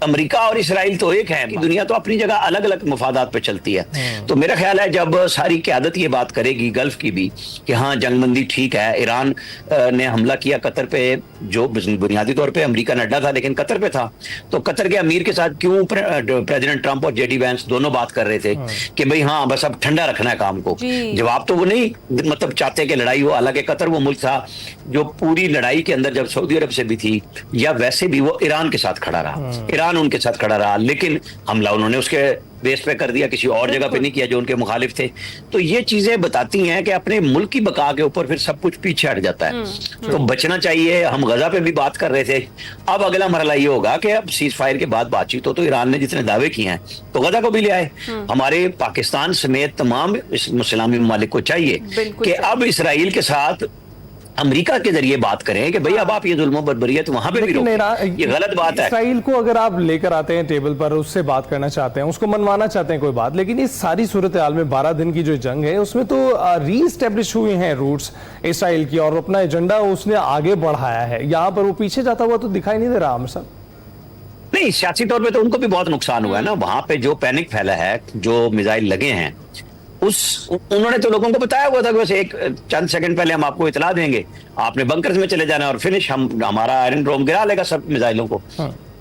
Speaker 1: امریکہ اور اسرائیل تو ایک ہے, دنیا تو اپنی جگہ الگ الگ مفادات پہ چلتی ہے. تو میرا خیال ہے جب ساری قیادت یہ بات کرے گی گلف کی بھی کہ ہاں جنگ بندی ٹھیک ہے, ایران نے حملہ کیا قطر پہ, جو بنیادی طور پہ امریکہ نے اڈا تھا لیکن قطر پہ تھا, تو قطر کے امیر کے ساتھ کیوں پریزیڈنٹ ٹرمپ اور JD وینس دونوں بات کر رہے تھے کہ بھئی ہاں بس اب ٹھنڈا رکھنا ہے کام کو. جواب تو وہ نہیں مطلب چاہتے کہ لڑائی ہو, حالانکہ قطر وہ ملک تھا جو پوری لڑائی کے اندر جب سعودی عرب سے بھی تھی یا ویسے بھی وہ ایران کے ساتھ کھڑا رہا, ایران ان کے ساتھ کھڑا رہا, لیکن حملہ انہوں نے اس کے بیس پہ کر دیا, کسی اور جگہ پہ نہیں کیا جو ان کے مخالف تھے. تو یہ چیزیں بتاتی ہیں کہ اپنے ملک کی بقا کے اوپر پھر سب کچھ پیچھے ہٹ جاتا ہے. تو بچنا چاہیے. ہم غزہ پہ بھی بات کر رہے تھے, اب اگلا مرحلہ یہ ہوگا کہ اب سیز فائر کے بعد بات چیت ہو, تو ایران نے جتنے دعوے کیے ہیں تو غزہ کو بھی لے آئے. ہمارے پاکستان سمیت تمام اسلامی ممالک کو چاہیے کہ اب اسرائیل کے ساتھ امریکہ کے ذریعے بات کریں کہ بھئی اب آپ یہ ظلم و بربریت وہاں پہ بھی روکیں. یہ غلط بات ہے.
Speaker 2: اسرائیل کو اگر آپ لے کر آتے ہیں ٹیبل پر, اس سے بات کرنا چاہتے ہیں, اس کو منوانا چاہتے ہیں, کوئی بات, لیکن اس ساری صورتحال میں 12 دن کی جو جنگ ہے اس میں تو ری اسٹیبلش ہوئے ہیں روٹس اسرائیل کی, اور اپنا ایجنڈا اس نے آگے بڑھایا ہے. یہاں پر وہ پیچھے جاتا ہوا تو دکھائی نہیں دے رہا عامر صاحب.
Speaker 1: نہیں, سیاسی طور پہ تو ان کو بھی بہت نقصان ہوا ہے نا. وہاں پہ جو پینک پھیلا ہے, جو میزائل لگے ہیں, انہوں نے تو لوگوں کو بتایا ہوا تھا کہ بس ایک چند سیکنڈ پہلے ہم آپ کو اطلاع دیں گے, آپ نے بنکرز میں چلے جانا ہے اور فنش, ہمارا آئرن ڈوم گرا لے گا سب میزائلوں کو.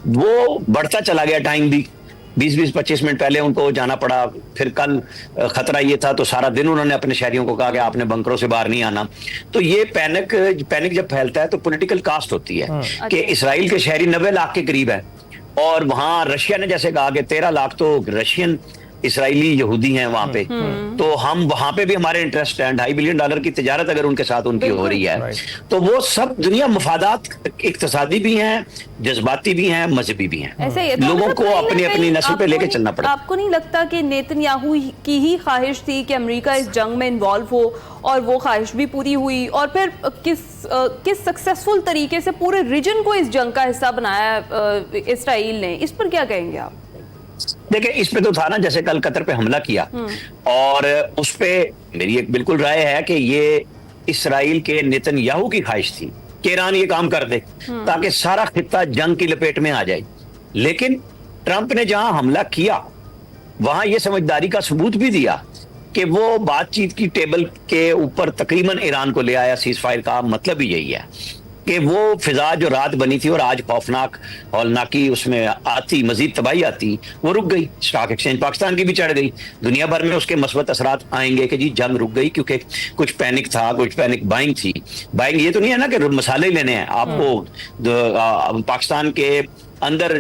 Speaker 1: وہ بڑھتا چلا گیا ٹائم بھی, 20-25 منٹ پہلے ان کو جانا پڑا. پھر کل خطرہ یہ تھا تو سارا دن انہوں نے اپنے شہریوں کو کہا کہ آپ نے بنکروں سے باہر نہیں آنا. تو یہ پینک جب پھیلتا ہے تو پولیٹیکل کاسٹ ہوتی ہے کہ اسرائیل کے شہری 90 لاکھ کے قریب ہے, اور وہاں رشیا نے جیسے کہا کہ 13 لاکھ تو رشین اسرائیلی یہودی ہیں وہاں پہ, تو ہم وہاں پہ بھی ہمارے انٹرسٹ ہیں. $2.5 بلین کی تجارت اگر ان کے ساتھ ان کی ہو رہی ہے, تو وہ سب دنیا مفادات اقتصادی بھی ہیں, جذباتی بھی ہیں, مذہبی بھی ہیں. لوگوں کو اپنی اپنی نسل پہ لے کے چلنا پڑتا.
Speaker 4: آپ کو نہیں لگتا کہ نیتن یاہو کی ہی خواہش تھی کہ امریکہ اس جنگ میں انوالو ہو, اور وہ خواہش بھی پوری ہوئی, اور پھر کس سکسیسفل طریقے سے پورے ریجن کو اس جنگ کا حصہ بنایا اسرائیل نے؟ اس پر کیا کہیں گے آپ؟
Speaker 1: دیکھیں, اس پہ تو تھا نا, جیسے کل قطر پہ حملہ کیا, اور اس پہ میری ایک بالکل رائے ہے کہ یہ اسرائیل کے نیتن یاہو کی خواہش تھی کہ ایران یہ کام کر دے تاکہ سارا خطہ جنگ کی لپیٹ میں آ جائے. لیکن ٹرمپ نے جہاں حملہ کیا وہاں یہ سمجھداری کا ثبوت بھی دیا کہ وہ بات چیت کی ٹیبل کے اوپر تقریباً ایران کو لے آیا. سیز فائر کا مطلب ہی یہی ہے کہ وہ فضا جو رات بنی تھی اور آج خوفناک ہولناکی اس میں آتی, مزید تباہی آتی, وہ رک گئی. اسٹاک ایکسچینج پاکستان کی بھی چڑھ گئی. دنیا بھر میں اس کے مثبت اثرات آئیں گے کہ جی جنگ رک گئی, کیونکہ کچھ پینک تھا, کچھ پینک بائنگ تھی. بائنگ یہ تو نہیں ہے نا کہ مسالے لینے ہیں آپ کو. پاکستان کے اندر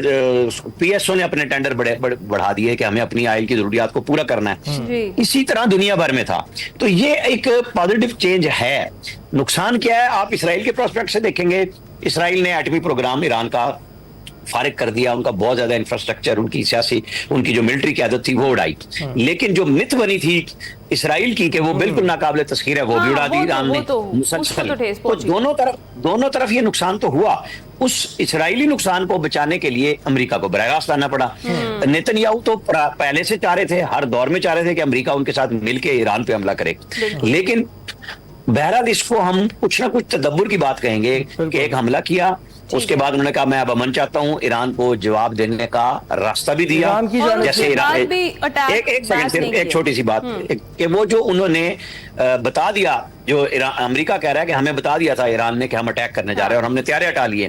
Speaker 1: پی ایس او نے اپنے ٹینڈر بڑھا دیے کہ ہمیں اپنی آئل کی ضروریات کو پورا کرنا ہے. اسی طرح دنیا بھر میں تھا. تو یہ ایک پازیٹیو چینج ہے. نقصان کیا ہے آپ اسرائیل کے پروسپیکٹ سے دیکھیں گے, اسرائیل نے ایٹمی پروگرام ایران کا فارغ کر دیا, ان کا بہت زیادہ انفراسٹرکچر, ان کی سیاسی, ان کی جو ملٹری قیادت تھی وہ اڑائی. لیکن جو مت بنی تھی اسرائیل کی کہ وہ بالکل ناقابل تسخیر ہے, وہ بھی اڑا دی ایران نے مسلسل. دونوں طرف یہ نقصان تو ہوا. اس اسرائیلی نقصان کو بچانے کے لیے امریکہ کو براہ راست آنا پڑا. نیتن یاہو تو پہلے سے چاہ رہے تھے, ہر دور میں چاہ رہے تھے کہ امریکہ ان کے ساتھ مل کے ایران پہ حملہ کرے. لیکن بہرحال اس کو ہم کچھ نہ کچھ تدبر کی بات کہیں گے کہ ایک حملہ کیا, اس کے بعد انہوں نے کہا میں اب امن چاہتا ہوں, ایران کو جواب دینے کا راستہ بھی دیا. جیسے ایک چھوٹی سی بات کہ وہ جو انہوں نے بتا دیا, جو امریکہ کہہ رہا ہے کہ ہمیں بتا دیا تھا ایران نے کہ ہم اٹیک کرنے جا رہے ہیں اور ہم نے تیارے ہٹا لیے.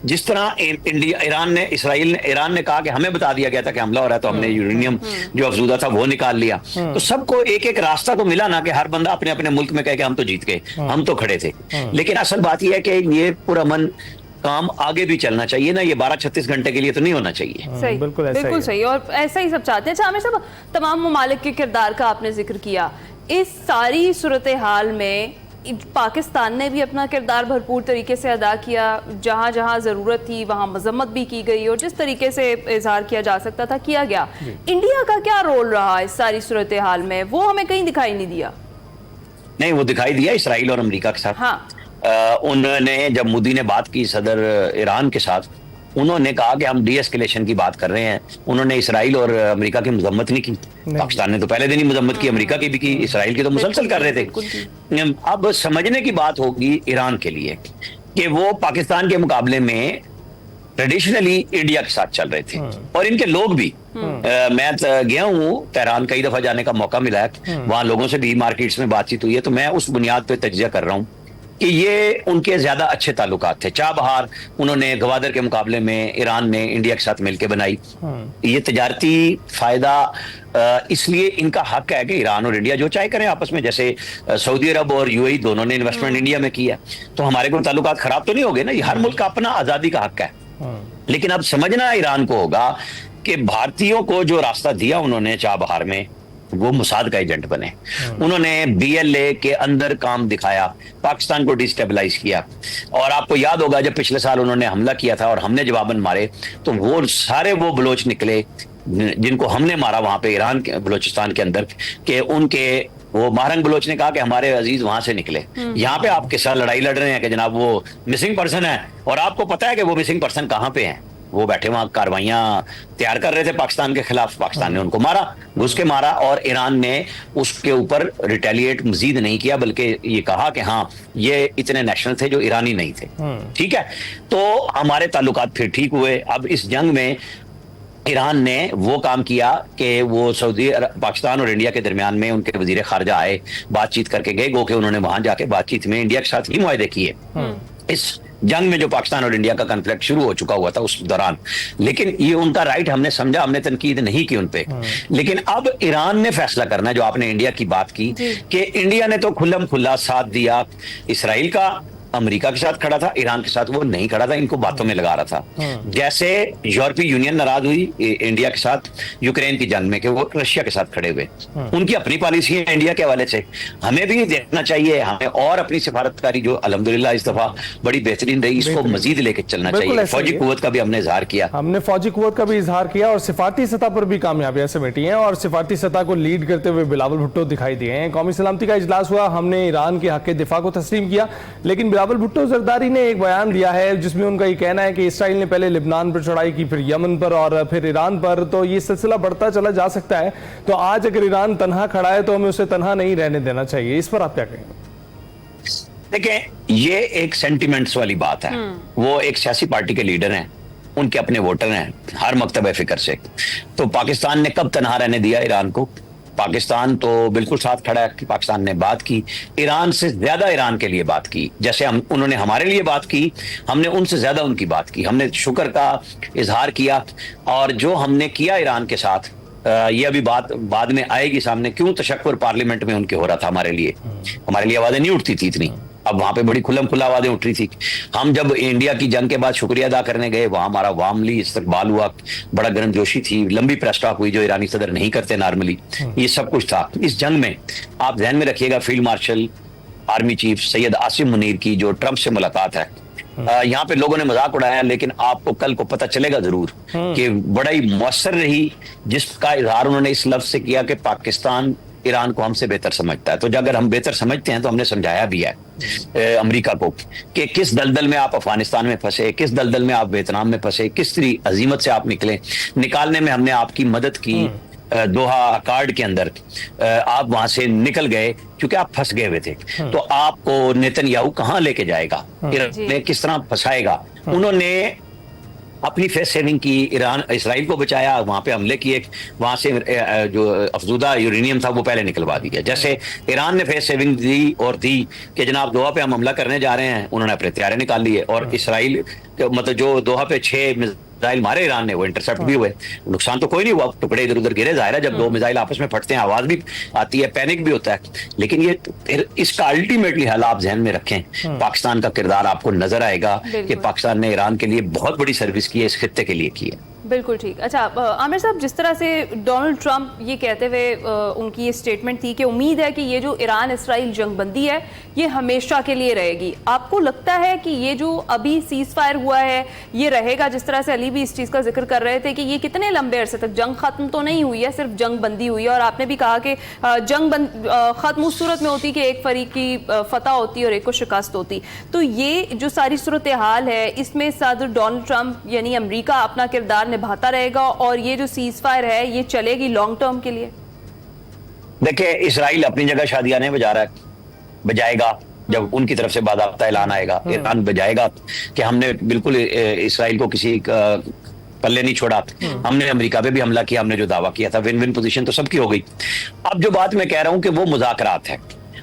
Speaker 1: جس طرح ایران نے کہا کہ ہمیں بتا دیا گیا تھا کہ حملہ ہو رہا ہے تو ہم نے یورینیم جو افزودہ تھا وہ نکال لیا. تو سب کو ایک ایک راستہ تو ملا نا کہ ہر بندہ اپنے اپنے ملک میں کہے کہ ہم تو جیت گئے, ہم تو کھڑے تھے. لیکن اصل بات یہ ہے کہ یہ پرامن کام آگے بھی چلنا چاہیے نا, یہ 12-36 گھنٹے کے لیے تو نہیں ہونا چاہیے.
Speaker 4: بالکل صحیح, اور ایسا ہی سب چاہتے ہیں. اچھا عامر صاحب, تمام ممالک کے کردار کا آپ نے ذکر کیا. اس ساری صورتحال میں پاکستان نے بھی اپنا کردار بھرپور طریقے سے ادا کیا, جہاں جہاں ضرورت تھی وہاں مذمت بھی کی گئی, اور جس طریقے سے اظہار کیا جا سکتا تھا کیا گیا. انڈیا کا کیا رول رہا اس ساری صورتحال میں؟ وہ ہمیں کہیں دکھائی نہیں دیا.
Speaker 1: نہیں, وہ دکھائی دیا اسرائیل اور امریکہ کے ساتھ. ہاں, انہوں نے جب مودی نے بات کی صدر ایران کے ساتھ, انہوں نے کہا کہ ہم ڈی ایسکیلیشن کی بات کر رہے ہیں. انہوں نے اسرائیل اور امریکہ کی مذمت نہیں کی. پاکستان نے تو پہلے دن ہی مذمت کی, امریکہ کی بھی کی, اسرائیل کی تو مسلسل کر رہے تھے. اب سمجھنے کی بات ہوگی ایران کے لیے کہ وہ پاکستان کے مقابلے میں ٹریڈیشنلی انڈیا کے ساتھ چل رہے تھے, اور ان کے لوگ بھی. میں گیا ہوں تہران, کئی دفعہ جانے کا موقع ملا ہے, وہاں لوگوں سے بھی مارکیٹس میں بات چیت ہوئی ہے. تو میں اس بنیاد پہ تجزیہ کر رہا ہوں کہ یہ ان کے زیادہ اچھے تعلقات تھے. چابہار انہوں نے گوادر کے مقابلے میں ایران نے انڈیا کے ساتھ مل کے بنائی. یہ تجارتی فائدہ اس لیے ان کا حق ہے کہ ایران اور انڈیا جو چاہے کریں آپس میں. جیسے سعودی عرب اور یو اے دونوں نے انویسٹمنٹ انڈیا میں کیا, تو ہمارے کو تعلقات خراب تو نہیں ہو گئے نا. یہ ہر ملک کا اپنا آزادی کا حق ہے. لیکن اب سمجھنا ایران کو ہوگا کہ بھارتیوں کو جو راستہ دیا انہوں نے چابہار میں, وہ موساد کا ایجنٹ بنے. انہوں نے بی ایل اے کے اندر کام دکھایا, پاکستان کو ڈیسٹیبلائز کیا. اور آپ کو یاد ہوگا جب پچھلے سال انہوں نے حملہ کیا تھا اور ہم نے جواباً مارے, تو وہ سارے وہ بلوچ نکلے جن کو ہم نے مارا وہاں پہ ایران کے بلوچستان کے اندر, کہ ان کے وہ مہرنگ بلوچ نے کہا کہ ہمارے عزیز وہاں سے نکلے. یہاں پہ آپ کے ساتھ لڑائی لڑ رہے ہیں کہ جناب وہ مسنگ پرسن ہے, اور آپ کو پتا ہے کہ وہ مسنگ پرسن کہاں پہ ہیں. وہ بیٹھے وہاں کاروائیاں تیار کر رہے تھے پاکستان کے خلاف. پاکستان نے ان کو مارا, گھس کے مارا, اور ایران نے اس کے اوپر ریٹیلیٹ مزید نہیں کیا, بلکہ یہ کہا کہ ہاں یہ اتنے نیشنل تھے جو ایرانی نہیں تھے. ٹھیک ہے, تو ہمارے تعلقات پھر ٹھیک ہوئے. اب اس جنگ میں ایران نے وہ کام کیا کہ وہ پاکستان اور انڈیا کے درمیان میں ان کے وزیر خارجہ آئے, بات چیت کر کے گئے, گو کہ انہوں نے وہاں جا کے بات چیت میں انڈیا کے ساتھ ہی معاہدے کیے اس جنگ میں جو پاکستان اور انڈیا کا کنفلکٹ شروع ہو چکا ہوا تھا اس دوران. لیکن یہ ان کا رائٹ ہم نے سمجھا, ہم نے تنقید نہیں کی ان پہ. لیکن اب ایران نے فیصلہ کرنا ہے, جو آپ نے انڈیا کی بات کی کہ انڈیا نے تو کھلم کھلا ساتھ دیا اسرائیل کا, امریکہ کے ساتھ کھڑا تھا, ایران کے ساتھ وہ نہیں کھڑا تھا, ان کو باتوں میں لگا رہا تھا. جیسے یورپی یونین ناراض ہوئی انڈیا کے ساتھ یوکرین کی جنگ میں کہ وہ رشیا کے ساتھ کھڑے ہوئے, ان کی اپنی پالیسی ہے انڈیا کے حوالے سے. ہمیں بھی دیکھنا چاہیے, ہمیں اور اپنی سفارتکاری جو الحمدللہ اس دفعہ بڑی بہترین رہی, اس کو مزید لے کے چلنا چاہیے. فوجی قوت کا بھی ہم نے اظہار کیا,
Speaker 2: ہم نے فوجی قوت کا بھی اظہار کیا, اور سفارتی سطح پر بھی کامیابیاں سمیٹی ہیں, اور سفارتی سطح کو لیڈ کرتے ہوئے بلاول بھٹو دکھائی دیے ہیں. قومی سلامتی کا اجلاس ہوا, ہم نے ایران کے حق دفاع کو تسلیم کیا, لیکن بلاول بھٹو زرداری نے ایک بیان دیا ہے جس میں ان کا یہ کہنا ہے کہ اسرائیل نے پہلے لبنان پر چڑھائی کی, پھر یمن پر, اور پھر ایران پر, تو یہ سلسلہ بڑھتا چلا جا سکتا ہے. تو آج اگر ایران تنہا کھڑا ہے تو ہمیں اسے تنہا نہیں رہنے دینا چاہیے. اس پر آپ کیا کہیں گے؟
Speaker 1: دیکھیں, یہ ایک سینٹیمنٹس والی بات ہے. وہ ایک سیاسی پارٹی کے لیڈر ہیں, ان کے اپنے ووٹر ہیں ہر مکتبہ فکر سے. تو پاکستان نے کب تنہا رہنے دیا ایران کو؟ پاکستان تو بالکل ساتھ کھڑا ہے کہ پاکستان نے بات کی, ایران سے زیادہ ایران کے لیے بات کی. جیسے انہوں نے ہمارے لیے بات کی, ہم نے ان سے زیادہ ان کی بات کی. ہم نے شکر کا اظہار کیا, اور جو ہم نے کیا ایران کے ساتھ, یہ ابھی بات بعد میں آئے گی سامنے, کیوں تشکر پارلیمنٹ میں ان کے ہو رہا تھا ہمارے لیے آوازیں نہیں اٹھتی تھی اتنی. اب وہاں پہ بڑی کھلم کھلا آوازیں اٹھ رہی تھی. ہم جب انڈیا کی جنگ کے بعد شکریہ ادا کرنے گئے, وہاں ہمارا وارملی استقبال ہوا, بڑا گرم جوشی تھی, لمبی پریس ٹاک ہوئی جو ایرانی صدر نہیں کرتے نارملی. یہ سب کچھ تھا. اس جنگ میں آپ ذہن میں رکھیے گا, field marshal army chief Syed Asim Munir کی جو ٹرمپ سے ملاقات ہے, یہاں پہ لوگوں نے مذاق اڑایا, لیکن آپ کو کل کو پتہ چلے گا ضرور کہ بڑا ہی مؤثر رہی, جس کا اظہار انہوں نے اس لفظ سے کیا کہ پاکستان ایران کو ہم سے بہتر سمجھتا ہے. تو اگر ہم بہتر سمجھتے ہیں تو ہم نے سمجھایا بھی ہے امریکہ کو کہ کس دلدل میں آپ افغانستان میں پھنسے, کس دلدل میں آپ ویتنام میں پھنسے, کس طرح عظیمت سے آپ نکالنے میں ہم نے آپ کی مدد کی. دوحہ اکارڈ کے اندر آپ وہاں سے نکل گئے کیونکہ آپ پھنس گئے ہوئے تھے. تو آپ کو نیتن یاہو کہاں لے کے جائے گا, ایران کس طرح پھنسائے گا. انہوں نے اپنی فیس سیونگ کی, اسرائیل کو بچایا, وہاں پہ حملے کیے, وہاں سے جو افزودہ یورینیم تھا وہ پہلے نکلوا دیا. جیسے ایران نے فیس سیونگ دی اور دی کہ جناب دوحہ پہ ہم حملہ کرنے جا رہے ہیں, انہوں نے اپنے طیارے نکال لیے, اور اسرائیل مطلب جو دوحہ پہ 6 میزائل مارے ایران نے وہ انٹرسپٹ بھی ہوئے. نقصان تو کوئی نہیں ہوا, ٹکڑے ادھر ادھر گرے. ظاہر ہے جب 2 میزائل آپس میں پھٹتے ہیں آواز بھی آتی ہے, پینک بھی ہوتا ہے, لیکن یہ اس کا الٹیمیٹلی حل آپ ذہن میں رکھیں. پاکستان کا کردار آپ کو نظر آئے گا کہ پاکستان نے ایران کے لیے بہت بڑی سروس کی ہے, اس خطے کے لیے کی ہے.
Speaker 4: بالکل ٹھیک. اچھا عامر صاحب, جس طرح سے ڈونلڈ ٹرمپ یہ کہتے ہوئے ان کی یہ سٹیٹمنٹ تھی کہ امید ہے کہ یہ جو ایران اسرائیل جنگ بندی ہے یہ ہمیشہ کے لیے رہے گی, آپ کو لگتا ہے کہ یہ جو ابھی سیز فائر ہوا ہے یہ رہے گا؟ جس طرح سے علی بھی اس چیز کا ذکر کر رہے تھے کہ یہ کتنے لمبے عرصے تک جنگ ختم تو نہیں ہوئی ہے, صرف جنگ بندی ہوئی ہے. اور آپ نے بھی کہا کہ جنگ ختم اس صورت میں ہوتی کہ ایک فریق کی فتح ہوتی اور ایک کو شکست ہوتی. تو یہ جو ساری صورتحال ہے اس میں صدر ڈونلڈ ٹرمپ یعنی امریکہ اپنا کردار نبھاتا رہے گا, اور یہ جو سیز فائر ہے یہ چلے گی لانگ ٹرم کے لیے؟
Speaker 1: دیکھیں, اسرائیل اپنی جگہ شادیاں نہیں بجا رہا ہے, بجائے گا جب ان کی طرف سے باضابطہ اعلان آئے گا. ایران بجائے گا کہ ہم نے بالکل اسرائیل کو کسی پلے نہیں چھوڑا, ہم نے امریکہ پہ بھی حملہ کیا, ہم نے جو دعویٰ کیا تھا. ون ون پوزیشن تو سب کی ہو گئی. اب جو بات میں کہہ رہا ہوں کہ وہ مذاکرات ہے,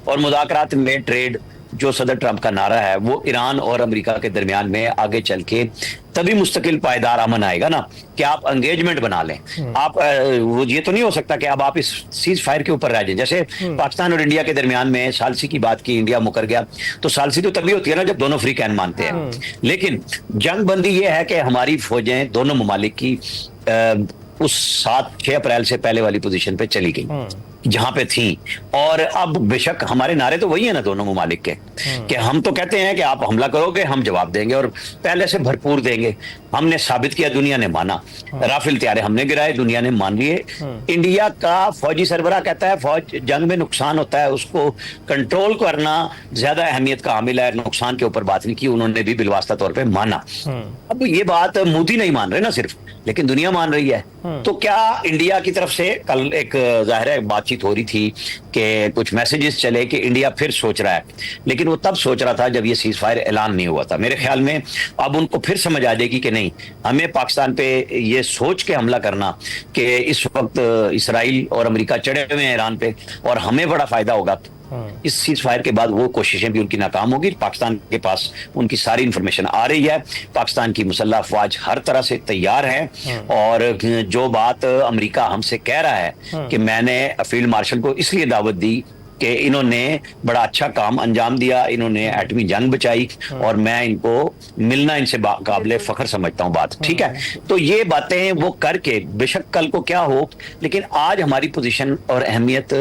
Speaker 1: اور مذاکرات میں ٹریڈ جو صدر ٹرمپ کا نعرہ ہے وہ ایران اور امریکہ کے درمیان میں آگے چل کے تبھی مستقل پائیدار امن آئے گا نا کہ آپ انگیجمنٹ بنا لیں. آپ وہ یہ تو نہیں ہو سکتا کہ اب آپ اس سیز فائر کے اوپر رہ جائیں. جیسے پاکستان اور انڈیا کے درمیان میں ثالثی کی بات کی, انڈیا مکر گیا, تو ثالثی تو تبھی ہوتی ہے نا جب دونوں فریقین مانتے ہیں. لیکن جنگ بندی یہ ہے کہ ہماری فوجیں دونوں ممالک کی اس 6 اپریل سے پہلے والی پوزیشن پہ چلی گئی جہاں پہ تھیں. اور اب بے شک ہمارے نعرے تو وہی ہیں نا دونوں ممالک کے, کہ ہم تو کہتے ہیں کہ آپ حملہ کرو گے ہم جواب دیں گے, اور پہلے سے بھرپور دیں گے. ہم نے ثابت کیا, دنیا نے مانا. رافیل طیارے ہم نے گرائے, دنیا نے مان لیے. انڈیا کا فوجی سربراہ کہتا ہے فوج جنگ میں نقصان ہوتا ہے, اس کو کنٹرول کرنا زیادہ اہمیت کا حامل ہے, نقصان کے اوپر بات نہیں کی. انہوں نے بھی بالواسطہ طور پہ مانا. اب یہ بات مودی نہیں مان رہے نا صرف, لیکن دنیا مان رہی ہے. تو کیا انڈیا کی طرف سے کل ایک ظاہر ہے بات چیت ہو رہی تھی کہ کچھ میسیجز چلے کہ انڈیا پھر سوچ رہا ہے, لیکن وہ تب سوچ رہا تھا جب یہ سیز فائر اعلان نہیں ہوا تھا. میرے خیال میں اب ان کو پھر سمجھ آ جائے گی کہ نہیں, ہمیں پاکستان پہ یہ سوچ کے حملہ کرنا کہ اس وقت اسرائیل اور امریکہ چڑھے ہوئے ہیں ایران پہ اور ہمیں بڑا فائدہ ہوگا. اس سیز فائر کے بعد وہ کوششیں بھی ان کی ناکام ہوگی. پاکستان کے پاس ان کی ساری انفارمیشن آ رہی ہے, پاکستان کی مسلح افواج ہر طرح سے تیار ہے. اور جو بات امریکہ ہم سے کہہ رہا ہے کہ میں نے فیلڈ مارشل کو اس لیے دعوت دی کہ انہوں نے بڑا اچھا کام انجام دیا, انہوں نے ایٹمی جنگ بچائی, اور میں ان کو ملنا ان سے قابل فخر سمجھتا ہوں بات, ٹھیک ہے. تو یہ باتیں وہ کر کے, بے شک کل کو کیا ہو, لیکن آج ہماری پوزیشن اور اہمیت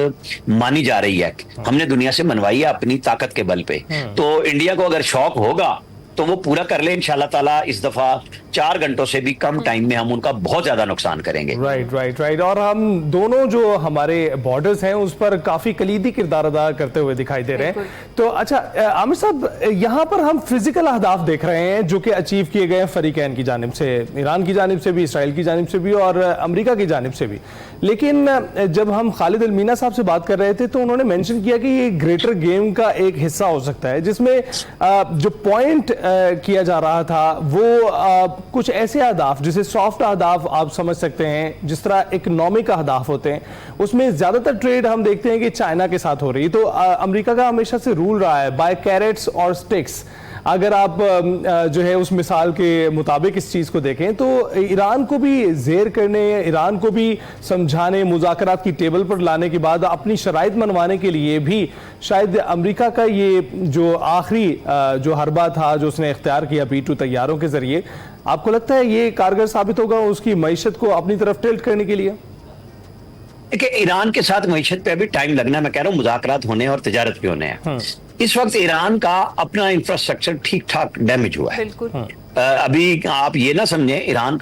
Speaker 1: مانی جا رہی ہے. ہم نے دنیا سے منوائی ہے اپنی طاقت کے بل پہ, تو انڈیا کو اگر شوق ہوگا تو وہ پورا کر لے انشاءاللہ تعالیٰ. اس دفعہ 4 گھنٹوں سے بھی کم ٹائم میں ہم ان کا بہت زیادہ نقصان کریں گے.
Speaker 2: رائٹ. اور ہم دونوں جو ہمارے بارڈرز ہیں اس پر کافی کلیدی کردار ادا کرتے ہوئے دکھائی دے رہے ہیں. تو اچھا عامر صاحب, یہاں پر ہم فزیکل اہداف دیکھ رہے ہیں جو کہ اچیو کیے گئے ہیں فریقین کی جانب سے, ایران کی جانب سے بھی, اسرائیل کی جانب سے بھی اور امریکہ کی جانب سے بھی. لیکن جب ہم خالد المینا صاحب سے بات کر رہے تھے تو انہوں نے مینشن کیا کہ یہ گریٹر گیم کا ایک حصہ ہو سکتا ہے, جس میں جو پوائنٹ کیا جا رہا تھا وہ کچھ ایسے اہداف جسے سافٹ اہداف آپ سمجھ سکتے ہیں, جس طرح اکنامک اہداف ہوتے ہیں. اس میں زیادہ تر ٹریڈ ہم دیکھتے ہیں کہ چائنا کے ساتھ ہو رہی, تو امریکہ کا ہمیشہ سے رول رہا ہے بائی کیرٹس اور سٹکس. اگر آپ جو ہے اس مثال کے مطابق اس چیز کو دیکھیں تو ایران کو بھی زیر کرنے, ایران کو بھی سمجھانے, مذاکرات کی ٹیبل پر لانے کے بعد اپنی شرائط منوانے کے لیے بھی شاید امریکہ کا یہ جو آخری جو حربہ تھا جو اس نے اختیار کیا B-2 طیاروں کے ذریعے, آپ کو لگتا ہے یہ کارگر ثابت ہوگا اس کی معیشت کو اپنی طرف ٹلٹ کرنے کے لیے؟
Speaker 1: کہ ایران کے ساتھ معیشت پہ ابھی ٹائم لگنا ہے, میں کہہ رہا ہوں مذاکرات ہونے اور تجارت بھی ہونے ہیں. اس وقت ایران کا اپنا انفراسٹرکچر ٹھیک ٹھاک ڈیمیج ہوا ہے. ابھی آپ یہ نہ سمجھیں, ایران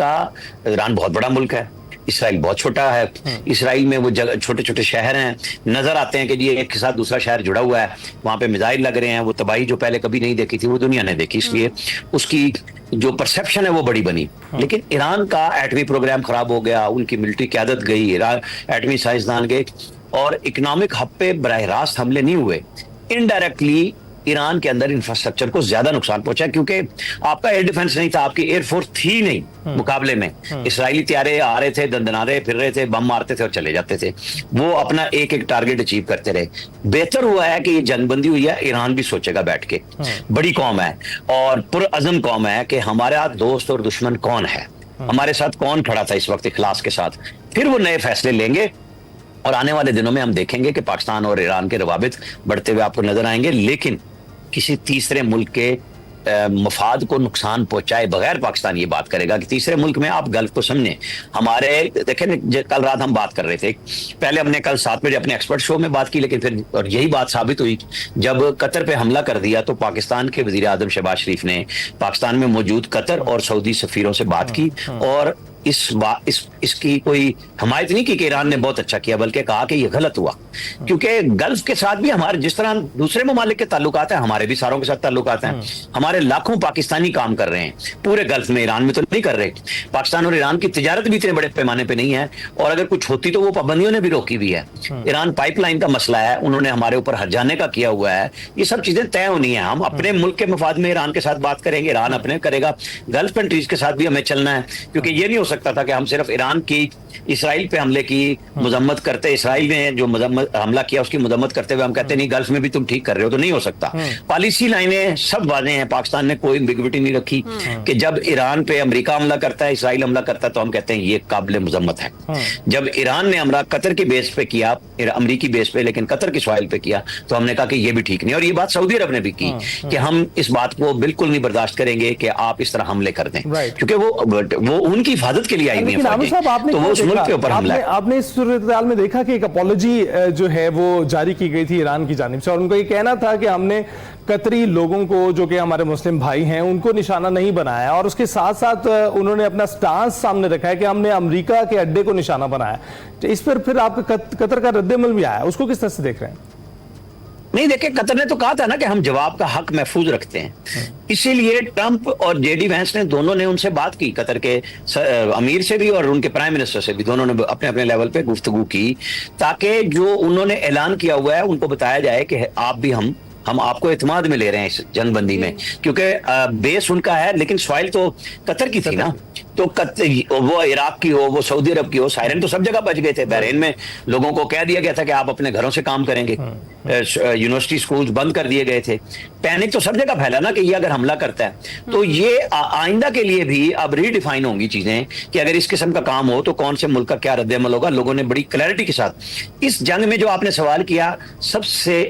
Speaker 1: بہت بڑا ملک ہے, اسرائیل بہت چھوٹا ہے. اسرائیل میں وہ چھوٹے چھوٹے شہر ہیں, نظر آتے ہیں کہ جی ایک کے ساتھ دوسرا شہر جڑا ہوا ہے, وہاں پہ میزائل لگ رہے ہیں. وہ تباہی جو پہلے کبھی نہیں دیکھی تھی وہ دنیا نے دیکھی, اس لیے اس کی جو پرسیپشن ہے وہ بڑی بنی. لیکن ایران کا ایٹمی پروگرام خراب ہو گیا, ان کی ملٹری قیادت گئی, ایٹمی سائنسدان گئے, اور اکنامک ہب پہ براہ راست حملے نہیں ہوئے. انڈائریکٹلی ایران کے اندر انفراسٹرکچر کو زیادہ نقصان پہنچا, کیونکہ آپ کا ایئر ڈیفنس نہیں تھا, آپ کی ایئر فورس تھی نہیں مقابلے میں. اسرائیلی طیارے آ رہے تھے, دندنا رہے پھر رہے تھے, بم مارتے تھے اور چلے جاتے تھے. وہ اپنا ایک ایک ٹارگٹ اچیو کرتے رہے. بہتر ہوا ہے کہ یہ جنگ بندی ہوئی ہے, ایران بھی سوچے گا بیٹھ کے. بڑی قوم ہے اور پرعزم قوم ہے کہ ہمارا دوست اور دشمن کون ہے, ہمارے ساتھ کون کھڑا تھا اس وقت اخلاص کے ساتھ. پھر وہ نئے فیصلے لیں گے, اور آنے والے دنوں میں ہم دیکھیں گے کہ پاکستان اور ایران کے روابط بڑھتے ہوئے آپ کو نظر آئیں گے. لیکن کسی تیسرے ملک کے مفاد کو نقصان پہنچائے بغیر پاکستان یہ بات کرے گا کہ تیسرے ملک میں آپ گلف کو سمجھیں. ہمارے دیکھیں کل رات ہم بات کر رہے تھے, پہلے ہم نے کل 7 بجے اپنے ایکسپرٹ شو میں بات کی, لیکن پھر اور یہی بات ثابت ہوئی جب قطر پہ حملہ کر دیا تو پاکستان کے وزیر اعظم شہباز شریف نے پاکستان میں موجود قطر اور سعودی سفیروں سے بات کی, اور اس کی کوئی حمایت نہیں کی کہ ایران نے بہت اچھا کیا, بلکہ کہا کہ یہ غلط ہوا. کیونکہ گلف کے ساتھ بھی ہمارے جس طرح دوسرے ممالک کے تعلقات ہیں, ہمارے بھی ساروں کے ساتھ تعلقات ہیں. ہمارے لاکھوں پاکستانی کام کر رہے ہیں پورے گلف میں, ایران میں تو نہیں کر رہے. پاکستان اور ایران کی تجارت بھی اتنے بڑے پیمانے پہ نہیں ہے, اور اگر کچھ ہوتی تو وہ پابندیوں نے بھی روکی ہوئی ہے. ایران پائپ لائن کا مسئلہ ہے, انہوں نے ہمارے اوپر ہرجانے کا کیا ہوا ہے. یہ سب چیزیں طے ہونی ہیں. ہم اپنے ملک کے مفاد میں ایران کے ساتھ بات کریں گے, ایران اپنے کرے گا. گلف کنٹریز کے ساتھ بھی ہمیں چلنا ہے, کیونکہ یہ نہیں ہو سکتا تھا کہ ہم صرف ایران کی اسرائیل پہ حملے کی مذمت کرتے, اسرائیل نے جو حملہ کیا اس کی مذمت کرتے ہوئے ہم کہتے نہیں گلف میں بھی تم ٹھیک کر رہے ہو, تو نہیں ہو سکتا. پالیسی لائنیں سب واضح ہیں, پاکستان نے کوئی امبیگوٹی نہیں رکھی کہ جب ایران پہ امریکہ حملہ کرتا ہے, اسرائیل حملہ کرتا ہے تو ہم کہتے ہیں یہ قابل مذمت ہے. جب ایران نے حملہ قطر کی بیس پہ کیا, امریکی بیس پہ, لیکن قطر کی سوائل پہ کیا, تو ہم نے کہا کہ یہ بھی ٹھیک نہیں. اور یہ بات سعودی عرب نے بھی کی کہ ہم اس بات کو بالکل نہیں برداشت کریں گے کہ آپ اس طرح حملے کر دیں, کیونکہ وہ ان کی حفاظت کے لیے آئی ہوئی ہیں, تو وہ اس ملک کے اوپر حملہ ہے.
Speaker 2: آپ نے اس صورتحال میں دیکھا کہ ایک اپولوجی جو ہے وہ جاری کی گئی تھی ایران کی جانب سے, اور ان کا یہ کہنا تھا کہ ہم نے قطری لوگوں کو جو کہ ہمارے مسلم بھائی ہیں ان کو نشانہ نہیں بنایا, اور اس کے ساتھ ساتھ انہوں نے اپنا سٹانس سامنے رکھا ہے کہ ہم نے امریکہ کے اڈے کو نشانہ بنایا. اس پر پھر آپ کا قطر کا رد عمل بھی آیا, اس کو کس طرح سے دیکھ رہے ہیں؟
Speaker 1: نہیں دیکھیں, قطر نے تو کہا تھا نا کہ ہم جواب کا حق محفوظ رکھتے ہیں, اسی لیے ٹرمپ اور جے ڈی وینس نے دونوں نے ان سے بات کی, قطر کے امیر سے بھی اور ان کے پرائم منسٹر سے بھی, دونوں نے اپنے اپنے لیول پہ گفتگو کی, تاکہ جو انہوں نے اعلان کیا ہوا ہے ان کو بتایا جائے کہ آپ بھی ہم ہم آپ کو اعتماد میں لے رہے ہیں اس جنگ بندی میں، کیونکہ بیس ان کا ہے، لیکن سوائل تو قطر کی تھی نا، تو وہ عراق کی ہو، وہ سعودی عرب کی ہو، سائرن تو سب جگہ بچ گئے تھے۔ بحرین میں لوگوں کو کہہ دیا گیا تھا کہ آپ اپنے گھروں سے کام کریں گے، یونیورسٹی سکولز بند کر دیے گئے تھے، پینک تو سب جگہ پھیلا نا کہ یہ اگر حملہ کرتا ہے تو یہ آئندہ کے لیے بھی اب ری ڈیفائن ہوں گی چیزیں کہ اگر اس قسم کا کام ہو تو کون سے ملک کا کیا رد عمل ہوگا۔ لوگوں نے بڑی کلیئرٹی کے ساتھ اس جنگ میں جو آپ نے سوال کیا، سب سے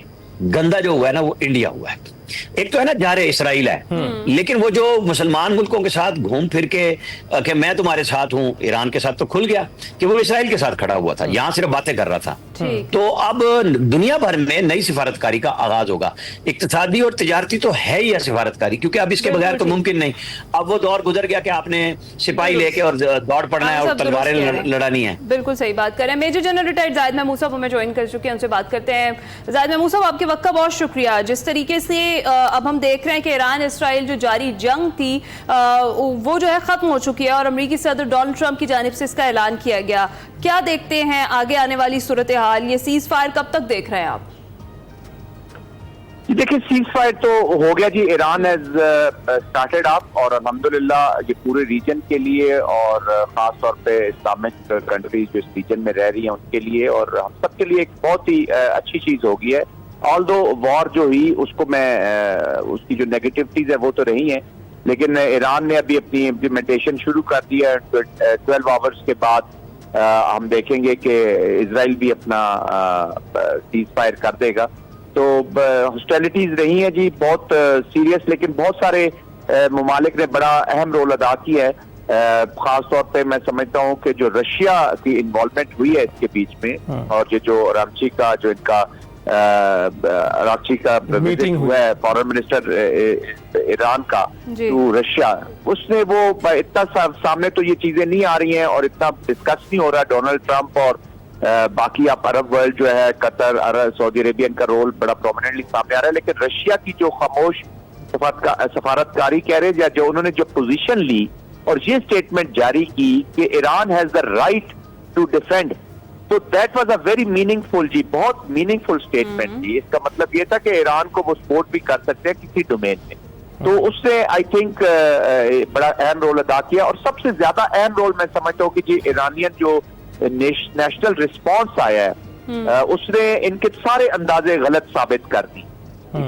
Speaker 1: گندا جو ہوا ہے نا وہ انڈیا ہوا ہے۔ ایک تو ہے نا جار اسرائیل ہے، لیکن وہ جو مسلمان ملکوں کے ساتھ گھوم پھر کے کہ میں تمہارے ساتھ ہوں، ایران کے ساتھ تو کھل گیا کہ وہ اسرائیل کے ساتھ کھڑا ہوا تھا، یہاں صرف باتیں کر رہا تھا۔ تو اب دنیا بھر میں نئی سفارتکاری کا آغاز ہوگا۔ اقتصادی اور تجارتی تو ہے ہی سفارتکاری، کیونکہ اب اس کے بغیر تو ممکن نہیں۔ اب وہ دور گزر گیا کہ آپ نے سپاہی لے کے اور دوڑ پڑنا ہے اور تلواریں لڑانی ہیں۔
Speaker 4: بالکل صحیح بات کر رہے ہیں۔ میجر جنرل ریٹائرڈ زاہد محمود صاحب ہمیں جوائن کر چکے ہیں، ان سے بات کرتے ہیں۔ زاہد محمود صاحب، آپ کے وقت کا بہت شکریہ۔ جس طریقے سے اب ہم دیکھ رہے ہیں کہ ایران اسرائیل جو جاری جنگ تھی وہ جو ہے ختم ہو چکی ہے، اور امریکی صدر ڈونلڈ ٹرمپ کی جانب سے اس کا اعلان کیا گیا۔ کیا دیکھتے ہیں آگے آنے والی صورتحال؟ یہ سیز فائر کب تک دیکھ رہے ہیں آپ؟
Speaker 7: دیکھیں، سیز فائر تو ہو گیا جی، ایران ہیز سٹارٹڈ اپ، اور الحمدللہ یہ پورے ریجن کے لیے اور خاص طور پہ اسلامک کنٹریز جو اس ریجن میں رہ رہی ہیں ان کے لیے اور ہم سب کے لیے ایک بہت ہی اچھی چیز ہوگی ہے۔ آلدو وار جو ہوئی اس کو میں اس کی جو نیگیٹیوٹیز ہے وہ تو رہی ہیں، لیکن ایران نے ابھی اپنی امپلیمنٹیشن شروع کر دی ہے۔ 12 آورز کے بعد ہم دیکھیں گے کہ اسرائیل بھی اپنا سیز فائر کر دے گا۔ تو ہاسٹیلٹیز رہی ہیں جی بہت سیریس، لیکن بہت سارے ممالک نے بڑا اہم رول ادا کیا ہے۔ خاص طور پہ میں سمجھتا ہوں کہ جو رشیا کی انوالومنٹ ہوئی ہے اس کے بیچ میں، اور یہ جو رامچی کا جو ان کا راچی کا میٹنگ ہوا ہے فارن منسٹر ایران کا ٹو رشیا، اس نے وہ اتنا سامنے تو یہ چیزیں نہیں آ رہی ہیں اور اتنا ڈسکس نہیں ہو رہا۔ ڈونلڈ ٹرمپ اور باقی آپ عرب ورلڈ جو ہے، قطر، سعودی عربین کا رول بڑا پرومیننٹلی سامنے آ رہا ہے، لیکن رشیا کی جو خاموش سفارتکاری کہہ رہے یا جو انہوں نے جو پوزیشن لی اور یہ اسٹیٹمنٹ جاری کی کہ Iran has the right to defend, تو that was a very meaningful جی، بہت میننگ فل اسٹیٹمنٹ تھی۔ اس کا مطلب یہ تھا کہ ایران کو وہ سپورٹ بھی کر سکتے ہیں کسی ڈومین میں، تو اس نے آئی تھنک بڑا اہم رول ادا کیا۔ اور سب سے زیادہ اہم رول میں سمجھتا ہوں کہ جی ایرانین جو نیشنل رسپانس آیا ہے اس نے ان کے سارے اندازے غلط ثابت کر دی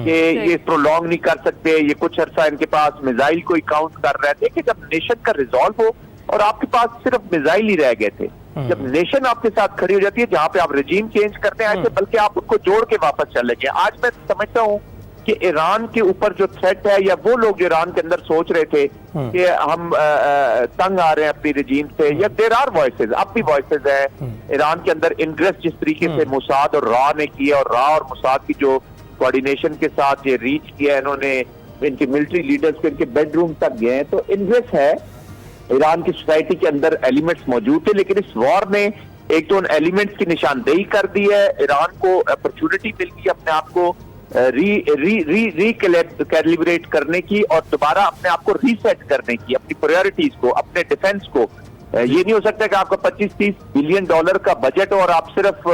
Speaker 7: کہ یہ پرولونگ نہیں کر سکتے، یہ کچھ عرصہ ان کے پاس میزائل کو ہی کاؤنٹ کر رہے تھے کہ جب نیشن کا ریزالو ہو اور آپ کے پاس صرف میزائل ہی رہ گئے تھے، جب نیشن آپ کے ساتھ کھڑی ہو جاتی ہے جہاں پہ آپ رجیم چینج کرتے ہیں ایسے، بلکہ آپ ان کو جوڑ کے واپس چلے گئے۔ آج میں سمجھتا ہوں کہ ایران کے اوپر جو تھریٹ ہے، یا وہ لوگ جو ایران کے اندر سوچ رہے تھے کہ ہم تنگ آ رہے ہیں اپنی رجیم سے، یا دیر آر وائسز، اب بھی وائسز ہیں ایران کے اندر انگریس جس طریقے سے موساد اور را نے کیا، اور را اور موساد کی جو کوارڈینیشن کے ساتھ یہ ریچ کیا ہے، انہوں نے ان کے ملٹری لیڈرز کو ان کے بیڈ روم تک گئے ہیں، تو انگریس ہے ایران کی سوسائٹی کے اندر ایلیمنٹس موجود تھے، لیکن اس وار نے ایک تو ان ایلیمنٹس کی نشاندہی کر دی ہے، ایران کو اپرچونٹی مل گئی اپنے آپ کو ریکیلیبریٹ کرنے کی اور دوبارہ اپنے آپ کو ریسیٹ کرنے کی، اپنی پرائیورٹیز کو، اپنے ڈیفنس کو۔ یہ نہیں ہو سکتا کہ آپ کا 25-30 بلین ڈالر کا بجٹ ہو اور آپ صرف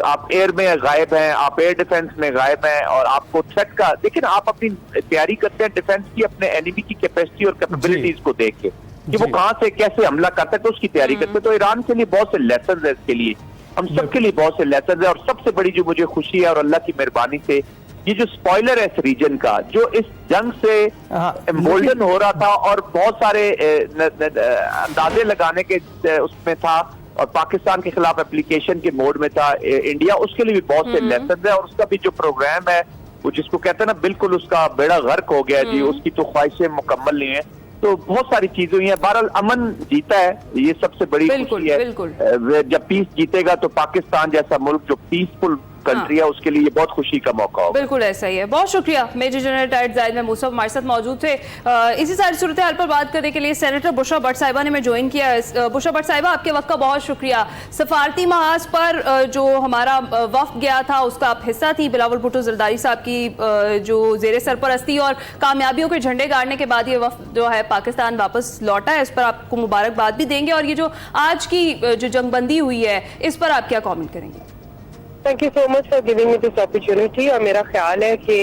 Speaker 7: آپ ایئر میں غائب ہیں، آپ ایئر ڈیفنس میں غائب ہیں، اور آپ کو تھریٹ کا، لیکن آپ اپنی تیاری کرتے ہیں ڈیفنس کی اپنے اینیمی کی کیپیسٹی اور کیپیبلٹیز کو دیکھ کے کہ وہ کہاں سے کیسے حملہ کر سکتے، اس کی تیاری کرتے۔ تو ایران کے لیے بہت سے لیسنز ہیں، اس کے لیے ہم سب کے لیے بہت سے لیسنز ہیں، اور سب سے بڑی جو مجھے خوشی ہے اور اللہ کی مہربانی سے یہ جو سپوائلر ہے اس ریجن کا، جو اس جنگ سے امبولڈن ہو رہا تھا اور بہت سارے اندازے لگانے کے اس میں تھا اور پاکستان کے خلاف اپلیکیشن کے موڈ میں تھا انڈیا، اس کے لیے بھی بہت سے لیسنز ہیں، اور اس کا بھی جو پروگرام ہے وہ جس کو کہتے ہیں نا بالکل اس کا بیڑا غرق ہو گیا جی، اس کی تو خواہشیں مکمل نہیں ہیں، تو بہت ساری چیزیں ہوئی ہیں۔ بہرحال امن جیتا ہے، یہ سب سے بڑی خوشی ہے۔ جب پیس جیتے گا تو پاکستان جیسا ملک جو پیسفل کنٹری ہے اس کے لیے یہ بہت خوشی کا موقع ہوگا۔
Speaker 4: بالکل ایسا ہی ہے۔ بہت شکریہ میجر جنرل ریٹائرڈ زاہد محمود صاحب ہمارے ساتھ موجود تھے۔ اسی ساری صورتحال پر بات کرنے کے لیے سینیٹر بشرا بٹ صاحبہ نے ہمیں جوائن کیا۔ بشرا بٹ صاحبہ، آپ کے وقت کا بہت شکریہ۔ سفارتی محاذ پر جو ہمارا وفد گیا تھا اس کا آپ حصہ تھی، بلاول بھٹو زرداری صاحب کی جو زیر سرپرستی اور کامیابیوں کے جھنڈے گاڑنے کے بعد یہ وفد جو ہے پاکستان واپس لوٹا ہے، اس پر آپ کو مبارکباد بھی دیں گے، اور یہ جو آج کی جو جنگ بندی ہوئی ہے اس پر آپ کیا کامنٹ کریں گے؟
Speaker 8: Thank you so much for giving me this opportunity. اور میرا خیال ہے کہ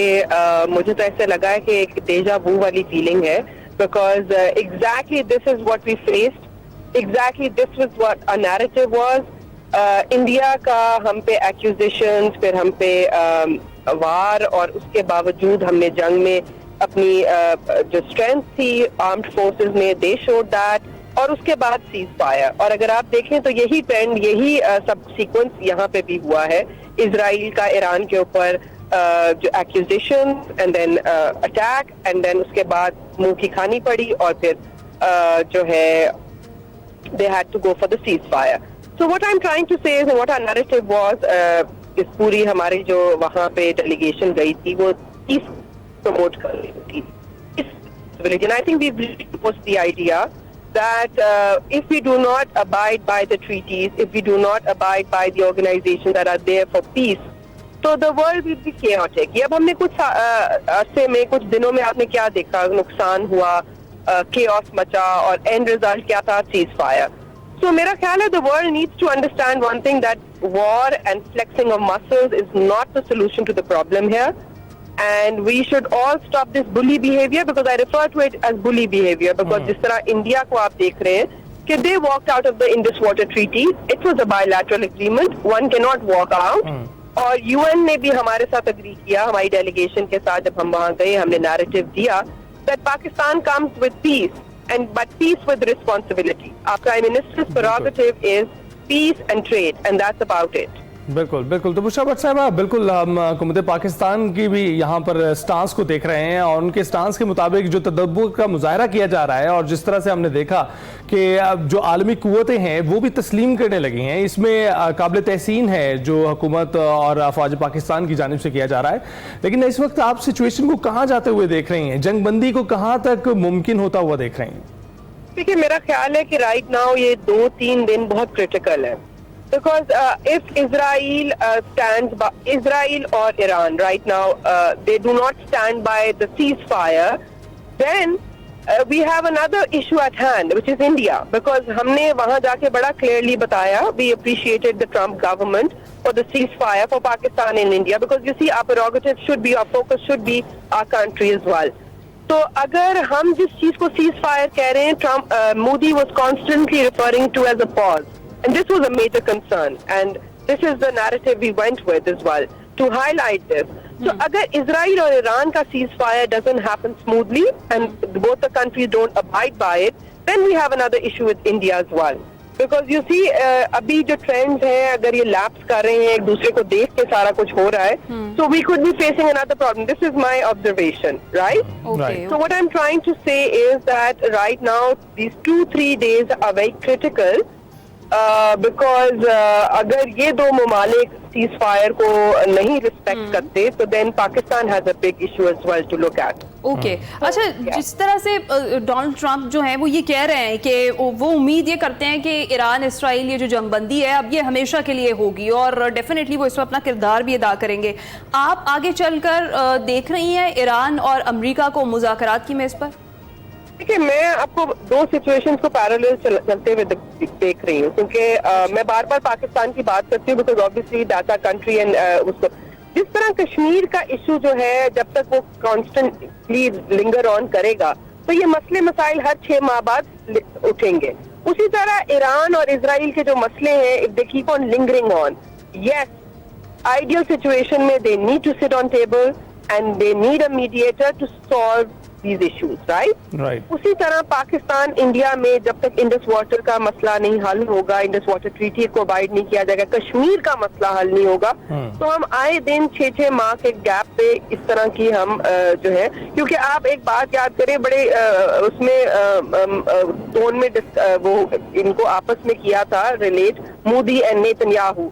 Speaker 8: مجھے تو ایسے لگا ہے کہ ایک دیجا وو والی فیلنگ ہے because exactly this is what we faced. Exactly this was what our narrative was. India کا ہم پہ ایکوزیشنز, پھر ہم پہ وار, اور اس کے باوجود ہم نے جنگ میں اپنی جو اسٹرینتھ تھی آرمڈ فورسز میں دے شوڈ دیٹ, اور اس کے بعد سیز فائر. اور اگر آپ دیکھیں تو یہی ٹرینڈ, یہی سب سیکوینس یہاں پہ بھی ہوا ہے. اسرائیل کا ایران کے اوپر جو accusation and then attack and then اس کے بعد منہ کی کھانی پڑی, اور پھر جو ہے they had to go for the ceasefire. So what I'm trying to say is, and what our narrative was, اس پوری ہماری جو وہاں پہ ڈیلیگیشن گئی تھی وہ پیس پروموٹ کر رہی تھی. And I think we've proposed the idea that if we do not abide by the treaties, if we do not abide by the organizations that are there for peace, so the world will be chaotic. یہ اب ہم نے کچھ عرصے میں, کچھ دنوں میں آپ نے کیا دیکھا, نقصان ہوا, chaos مچا, اور end result کیا تھا, cease fire. So میرا خیال ہے the world needs to understand one thing, that war and flexing of muscles is not the solution to the problem here, and we should all stop this bully behavior, because I refer to it as bully behavior, because جس طرح India کو آپ دیکھ رہے ہیں کہ they walked out of the Indus Water Treaty. It was a bilateral agreement, one cannot walk out. اور UN نے بھی ہمارے ساتھ اگری کیا, ہماری ڈیلیگیشن کے ساتھ جب ہم وہاں گئے, ہم نے نیریٹو دیا that Pakistan comes with peace, but peace with responsibility. Our Prime Minister's prerogative is peace and trade, and that's about it.
Speaker 2: بالکل بالکل. تو بشرا بٹ صاحبہ, بالکل ہم حکومت پاکستان کی بھی یہاں پر سٹانس کو دیکھ رہے ہیں, اور ان کے سٹانس کے مطابق جو تدبر کا مظاہرہ کیا جا رہا ہے, اور جس طرح سے ہم نے دیکھا کہ جو عالمی قوتیں ہیں وہ بھی تسلیم کرنے لگی ہیں, اس میں قابل تحسین ہے جو حکومت اور افواج پاکستان کی جانب سے کیا جا رہا ہے. لیکن اس وقت آپ سچویشن کو کہاں جاتے ہوئے دیکھ رہی ہیں, جنگ بندی کو کہاں تک ممکن ہوتا ہوا دیکھ رہی ہیں؟
Speaker 8: دیکھیے میرا خیال ہے کہ رائٹ ناؤ یہ 2-3 دن بہت کریٹیکل ہے. Because if Israel stands by, Israel or Iran right now, they do not stand by the ceasefire, then we have another issue at hand, which is India. Because ہم نے وہاں جا کے بڑا clearly بتایا, we appreciated the Trump government for the ceasefire for Pakistan and India, because you see our prerogative should be, our focus should be our country as well. تو اگر ہم جس چیز کو ceasefire کہہ رہے ہیں, Trump, Modi was constantly referring to as a pause. And this was a major concern, and this is the narrative we went with as well, to highlight this. So agar Israel or Iran ka ceasefire doesn't happen smoothly, and both the countries don't abide by it, then we have another issue with India as well. Because you see, abhi jo trends hai, agar ye lapse kar rahe hain, ek dusre ko dekh ke sara kuch ho raha hai, so we could be facing another problem. This is my observation, right?
Speaker 4: Okay.
Speaker 8: So what I'm trying to say is that right now, these 2-3 days are very critical. Because اگر یہ دو ممالک cease fire کو نہیں respect کرتے, تو then Pakistan has a big issue as well to look at.
Speaker 4: Okay, اچھا, جس طرح سے ڈونلڈ ٹرمپ جو ہیں وہ یہ کہہ رہے ہیں کہ وہ امید یہ کرتے ہیں کہ ایران اسرائیل یہ جو جنگ بندی ہے اب یہ ہمیشہ کے لیے ہوگی, اور ڈیفینیٹلی وہ اس میں اپنا کردار بھی ادا کریں گے. آپ آگے چل کر دیکھ رہی ہیں ایران اور امریکہ کو مذاکرات کی میز پر؟
Speaker 8: دیکھیے میں آپ کو 2 سچویشنز کو پیرالل چلتے ہوئے دیکھ رہی ہوں, کیونکہ میں بار بار پاکستان کی بات کرتی ہوں, because obviously data country and اس کو جس طرح کشمیر کا ایشو جو ہے جب تک وہ کانسٹنٹلی لنگر آن کرے گا تو یہ مسئلے مسائل ہر 6 ماہ بعد اٹھیں گے. اسی طرح ایران اور اسرائیل کے جو مسئلے ہیں, if they keep on lingering on, yes, ideal situation میں they need to sit on table and they need a mediator to solve these issues, right? اسی طرح پاکستان انڈیا میں جب تک انڈس واٹر کا مسئلہ نہیں حل ہوگا, انڈس واٹر ٹریٹی کو ابائڈ نہیں کیا جائے گا, کشمیر کا مسئلہ حل نہیں ہوگا, تو ہم آئے دن 6 ماہ کے گیپ پہ اس طرح کی ہم جو ہے, کیونکہ آپ ایک بات یاد کریں, بڑے اس میں ٹون میں وہ ان کو آپس میں کیا تھا relate, Modi and Netanyahu,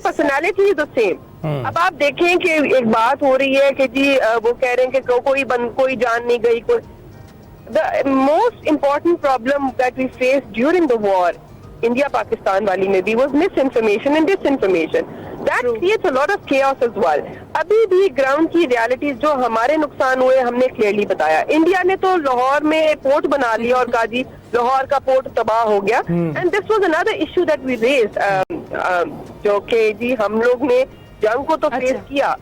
Speaker 8: personality is the same. اب آپ دیکھیں کہ ایک بات ہو رہی ہے کہ جی وہ کہہ رہے ہیں کہ کوئی جان نہیں گئی. The most important problem that we face during the war, India Pakistan والی میں بھی, was misinformation and disinformation. That creates a lot of chaos as well. ابھی بھی گراؤنڈ کی ریالٹیز جو ہمارے نقصان ہوئے ہم نے کلیئرلی بتایا. انڈیا نے تو لاہور میں پورٹ بنا لیا اور کہا جی لاہور کا پورٹ تباہ ہو گیا. And this was another issue that we raised, جو کہ جی ہم لوگ نے جنگ کو تو فیس کیا,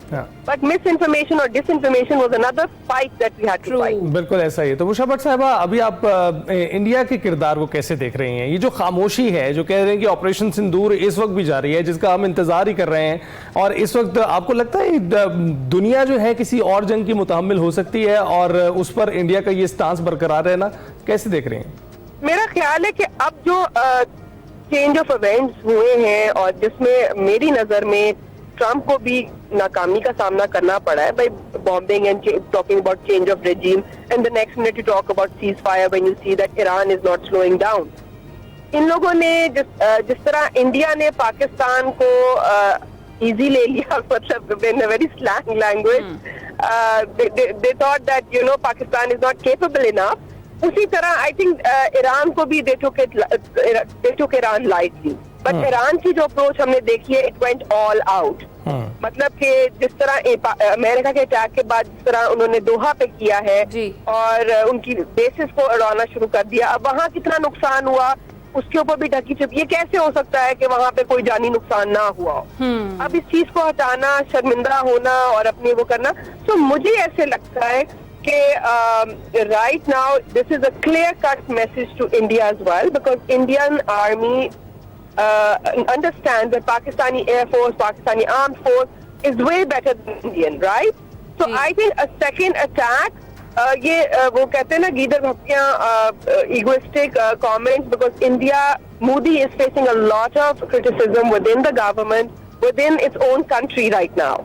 Speaker 8: بٹ مس انفارمیشن اور disinformation was another fight that we had to fight.
Speaker 2: بالکل ایسا ہی ہے. تو بشرا بٹ صاحبہ, ابھی آپ انڈیا کے کردار کو کیسے دیکھ رہے ہیں؟ یہ جو خاموشی ہے, جو کہہ رہے ہیں کہ آپریشن سندور اس وقت بھی جاری ہے, جس کا ہم انتظار ہی کر رہے ہیں, اور اس وقت آپ کو لگتا ہے دنیا جو ہے کسی اور جنگ کی متحمل ہو سکتی ہے, اور اس پر انڈیا کا یہ سٹانس برقرار رہنا کیسے دیکھ رہے ہیں؟
Speaker 8: میرا خیال ہے کہ اب جو چینج آف ایونٹس ہوئے ہیں, اور جس میں میری نظر میں ٹرمپ کو بھی ناکامی کا سامنا کرنا پڑا ہے by bombing and talking about change of regime, and the next minute you talk about ceasefire when you see that Iran is not slowing down. ان لوگوں نے جس طرح انڈیا نے پاکستان کو ایزی لے لیا, مطلب in a very slang language, they thought that you know Pakistan is not capable enough. اسی طرح آئی تھنک ایران کو بھی they took Iran lightly. But Iran کی جو اپروچ ہم نے دیکھی ہے, اٹ وینٹ آل آؤٹ. مطلب کہ جس طرح امریکہ کے اٹیک کے بعد جس طرح انہوں نے دوحہ پہ کیا ہے اور ان کی بیسز کو اڑانا شروع کر دیا, اب وہاں کتنا نقصان ہوا اس کے اوپر بھی ڈھکی چھپی. یہ کیسے ہو سکتا ہے کہ وہاں پہ کوئی جانی نقصان نہ ہوا ہو؟ اب اس چیز کو ہٹانا, شرمندہ ہونا اور اپنی وہ کرنا, تو مجھے ایسے لگتا ہے کہ right now this is a clear cut message to India as well, because Indian army understands that Pakistani Air Force, Pakistani Armed Force is way better than Indian, right? So I think a second attack, یہ وہ کہتے ہیں نا گیدر بھپکیاں, egoistic comments, because India, Modi is facing a lot of criticism within the government, within its own country right now.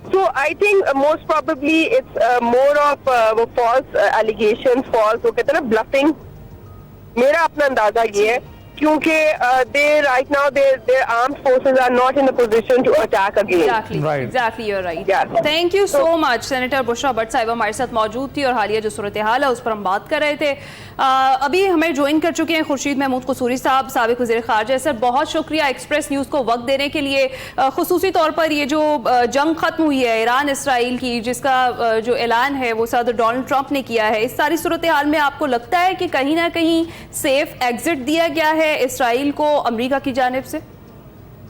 Speaker 8: So I think most probably it's more of false allegations, false, وہ کہتے ہیں نا bluffing. میرا اپنا اندازہ یہ ہے کیونکہ they right now their armed forces are not in a position to attack again.
Speaker 4: Exactly, you're right. Thank you so much. Senator Bushra but صاحبہ ہمارے ساتھ موجود تھی, اور حالیہ جو صورتحال ہے اس پر ہم بات کر رہے تھے. ابھی ہمیں جوائن کر چکے ہیں خورشید محمود قصوری صاحب, سابق وزیر خارجہ. سر بہت شکریہ ایکسپریس نیوز کو وقت دینے کے لیے, خصوصی طور پر یہ جو جنگ ختم ہوئی ہے ایران اسرائیل کی, جس کا جو اعلان ہے وہ صدر ڈونلڈ ٹرمپ نے کیا ہے, اس ساری صورتحال میں آپ کو لگتا ہے کہ کہیں نہ کہیں سیف ایگزٹ دیا گیا ہے اسرائیل کو امریکہ کی جانب سے؟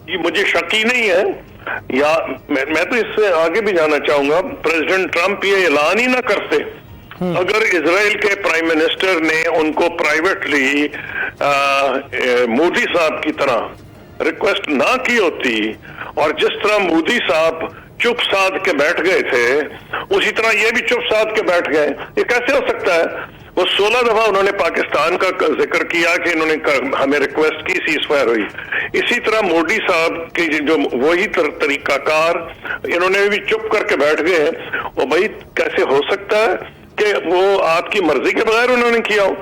Speaker 9: یہ مجھے شک ہی نہیں ہے, یا میں تو اس سے آگے بھی جانا چاہوں گا, پریزیڈنٹ ٹرمپ یہ اعلان ہی نہ کرتے, اگر اسرائیل کے پرائم منسٹر نے ان کو پرائیویٹلی مودی صاحب کی طرح ریکویسٹ نہ کی ہوتی, اور جس طرح مودی صاحب چپ سادھ کے بیٹھ گئے تھے اسی طرح یہ بھی چپ سادھ کے بیٹھ گئے, یہ کیسے ہو سکتا ہے؟ وہ 16 دفعہ انہوں نے پاکستان کا ذکر کیا کہ انہوں نے ہمیں ریکویسٹ کی, سیز فائر ہوئی. اسی طرح مودی صاحب کی جو وہی طریقہ کار انہوں نے بھی چپ کر کے بیٹھ گئے ہیں. وہ بھائی کیسے ہو سکتا ہے کہ وہ آپ کی مرضی کے بغیر انہوں نے کیا ہو؟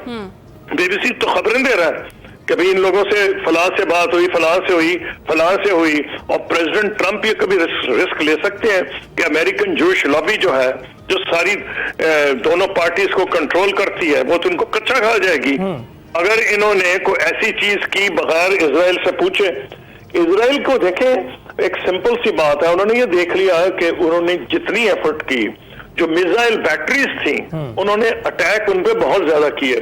Speaker 9: بی بی سی تو خبریں دے رہا ہے کہ ان لوگوں سے فلاں سے بات ہوئی, فلاں سے ہوئی, فلاں سے ہوئی, اور پریزیڈنٹ ٹرمپ یہ کبھی رسک لے سکتے ہیں کہ امریکن جوش لابی جو ہے, جو ساری دونوں پارٹیز کو کنٹرول کرتی ہے, وہ تو ان کو کچا کھا جائے گی اگر انہوں نے کوئی ایسی چیز کی بغیر اسرائیل سے پوچھے. اسرائیل کو دیکھیں, ایک سمپل سی بات ہے, انہوں نے یہ دیکھ لیا کہ انہوں نے جتنی ایفرٹ کی, جو میزائل بیٹریز تھیں انہوں نے اٹیک ان پہ بہت زیادہ کیے.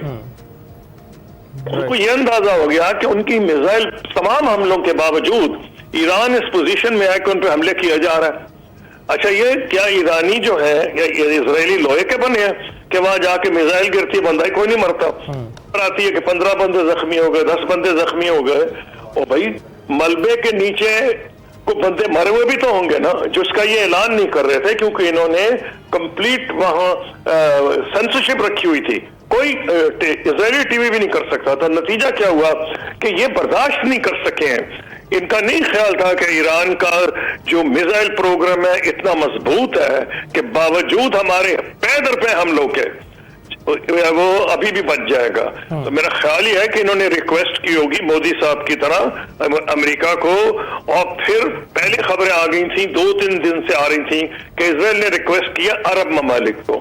Speaker 9: ان کو یہ اندازہ ہو گیا کہ ان کی میزائل تمام حملوں کے باوجود ایران اس پوزیشن میں ہے کہ ان پہ حملے کیا جا رہا ہے. اچھا, یہ کیا ایرانی جو ہے یا اسرائیلی لوہے کے بنے ہیں کہ وہاں جا کے میزائل گرتی ہے بندہ کوئی نہیں مرتا؟ آتی ہے کہ 15 بندے زخمی ہو گئے, 10 بندے زخمی ہو گئے, اور بھائی ملبے کے نیچے کو بندے مرے ہوئے بھی تو ہوں گے نا, جو اس کا یہ اعلان نہیں کر رہے تھے کیونکہ انہوں نے کمپلیٹ وہاں سینسرشپ رکھی ہوئی تھی, کوئی اسرائیلی ٹی وی بھی نہیں کر سکتا تھا. نتیجہ کیا ہوا کہ یہ برداشت نہیں کر سکے ہیں, ان کا نہیں خیال تھا کہ ایران کا جو میزائل پروگرام ہے اتنا مضبوط ہے کہ باوجود ہمارے پے حملوں کے وہ ابھی بھی بچ جائے گا. تو میرا خیال یہ ہے کہ انہوں نے ریکویسٹ کی ہوگی مودی صاحب کی طرح امریکہ کو, اور پھر پہلے خبریں آ گئی تھیں 2-3 دن سے آ رہی تھیں کہ اسرائیل نے ریکویسٹ کیا عرب ممالک کو.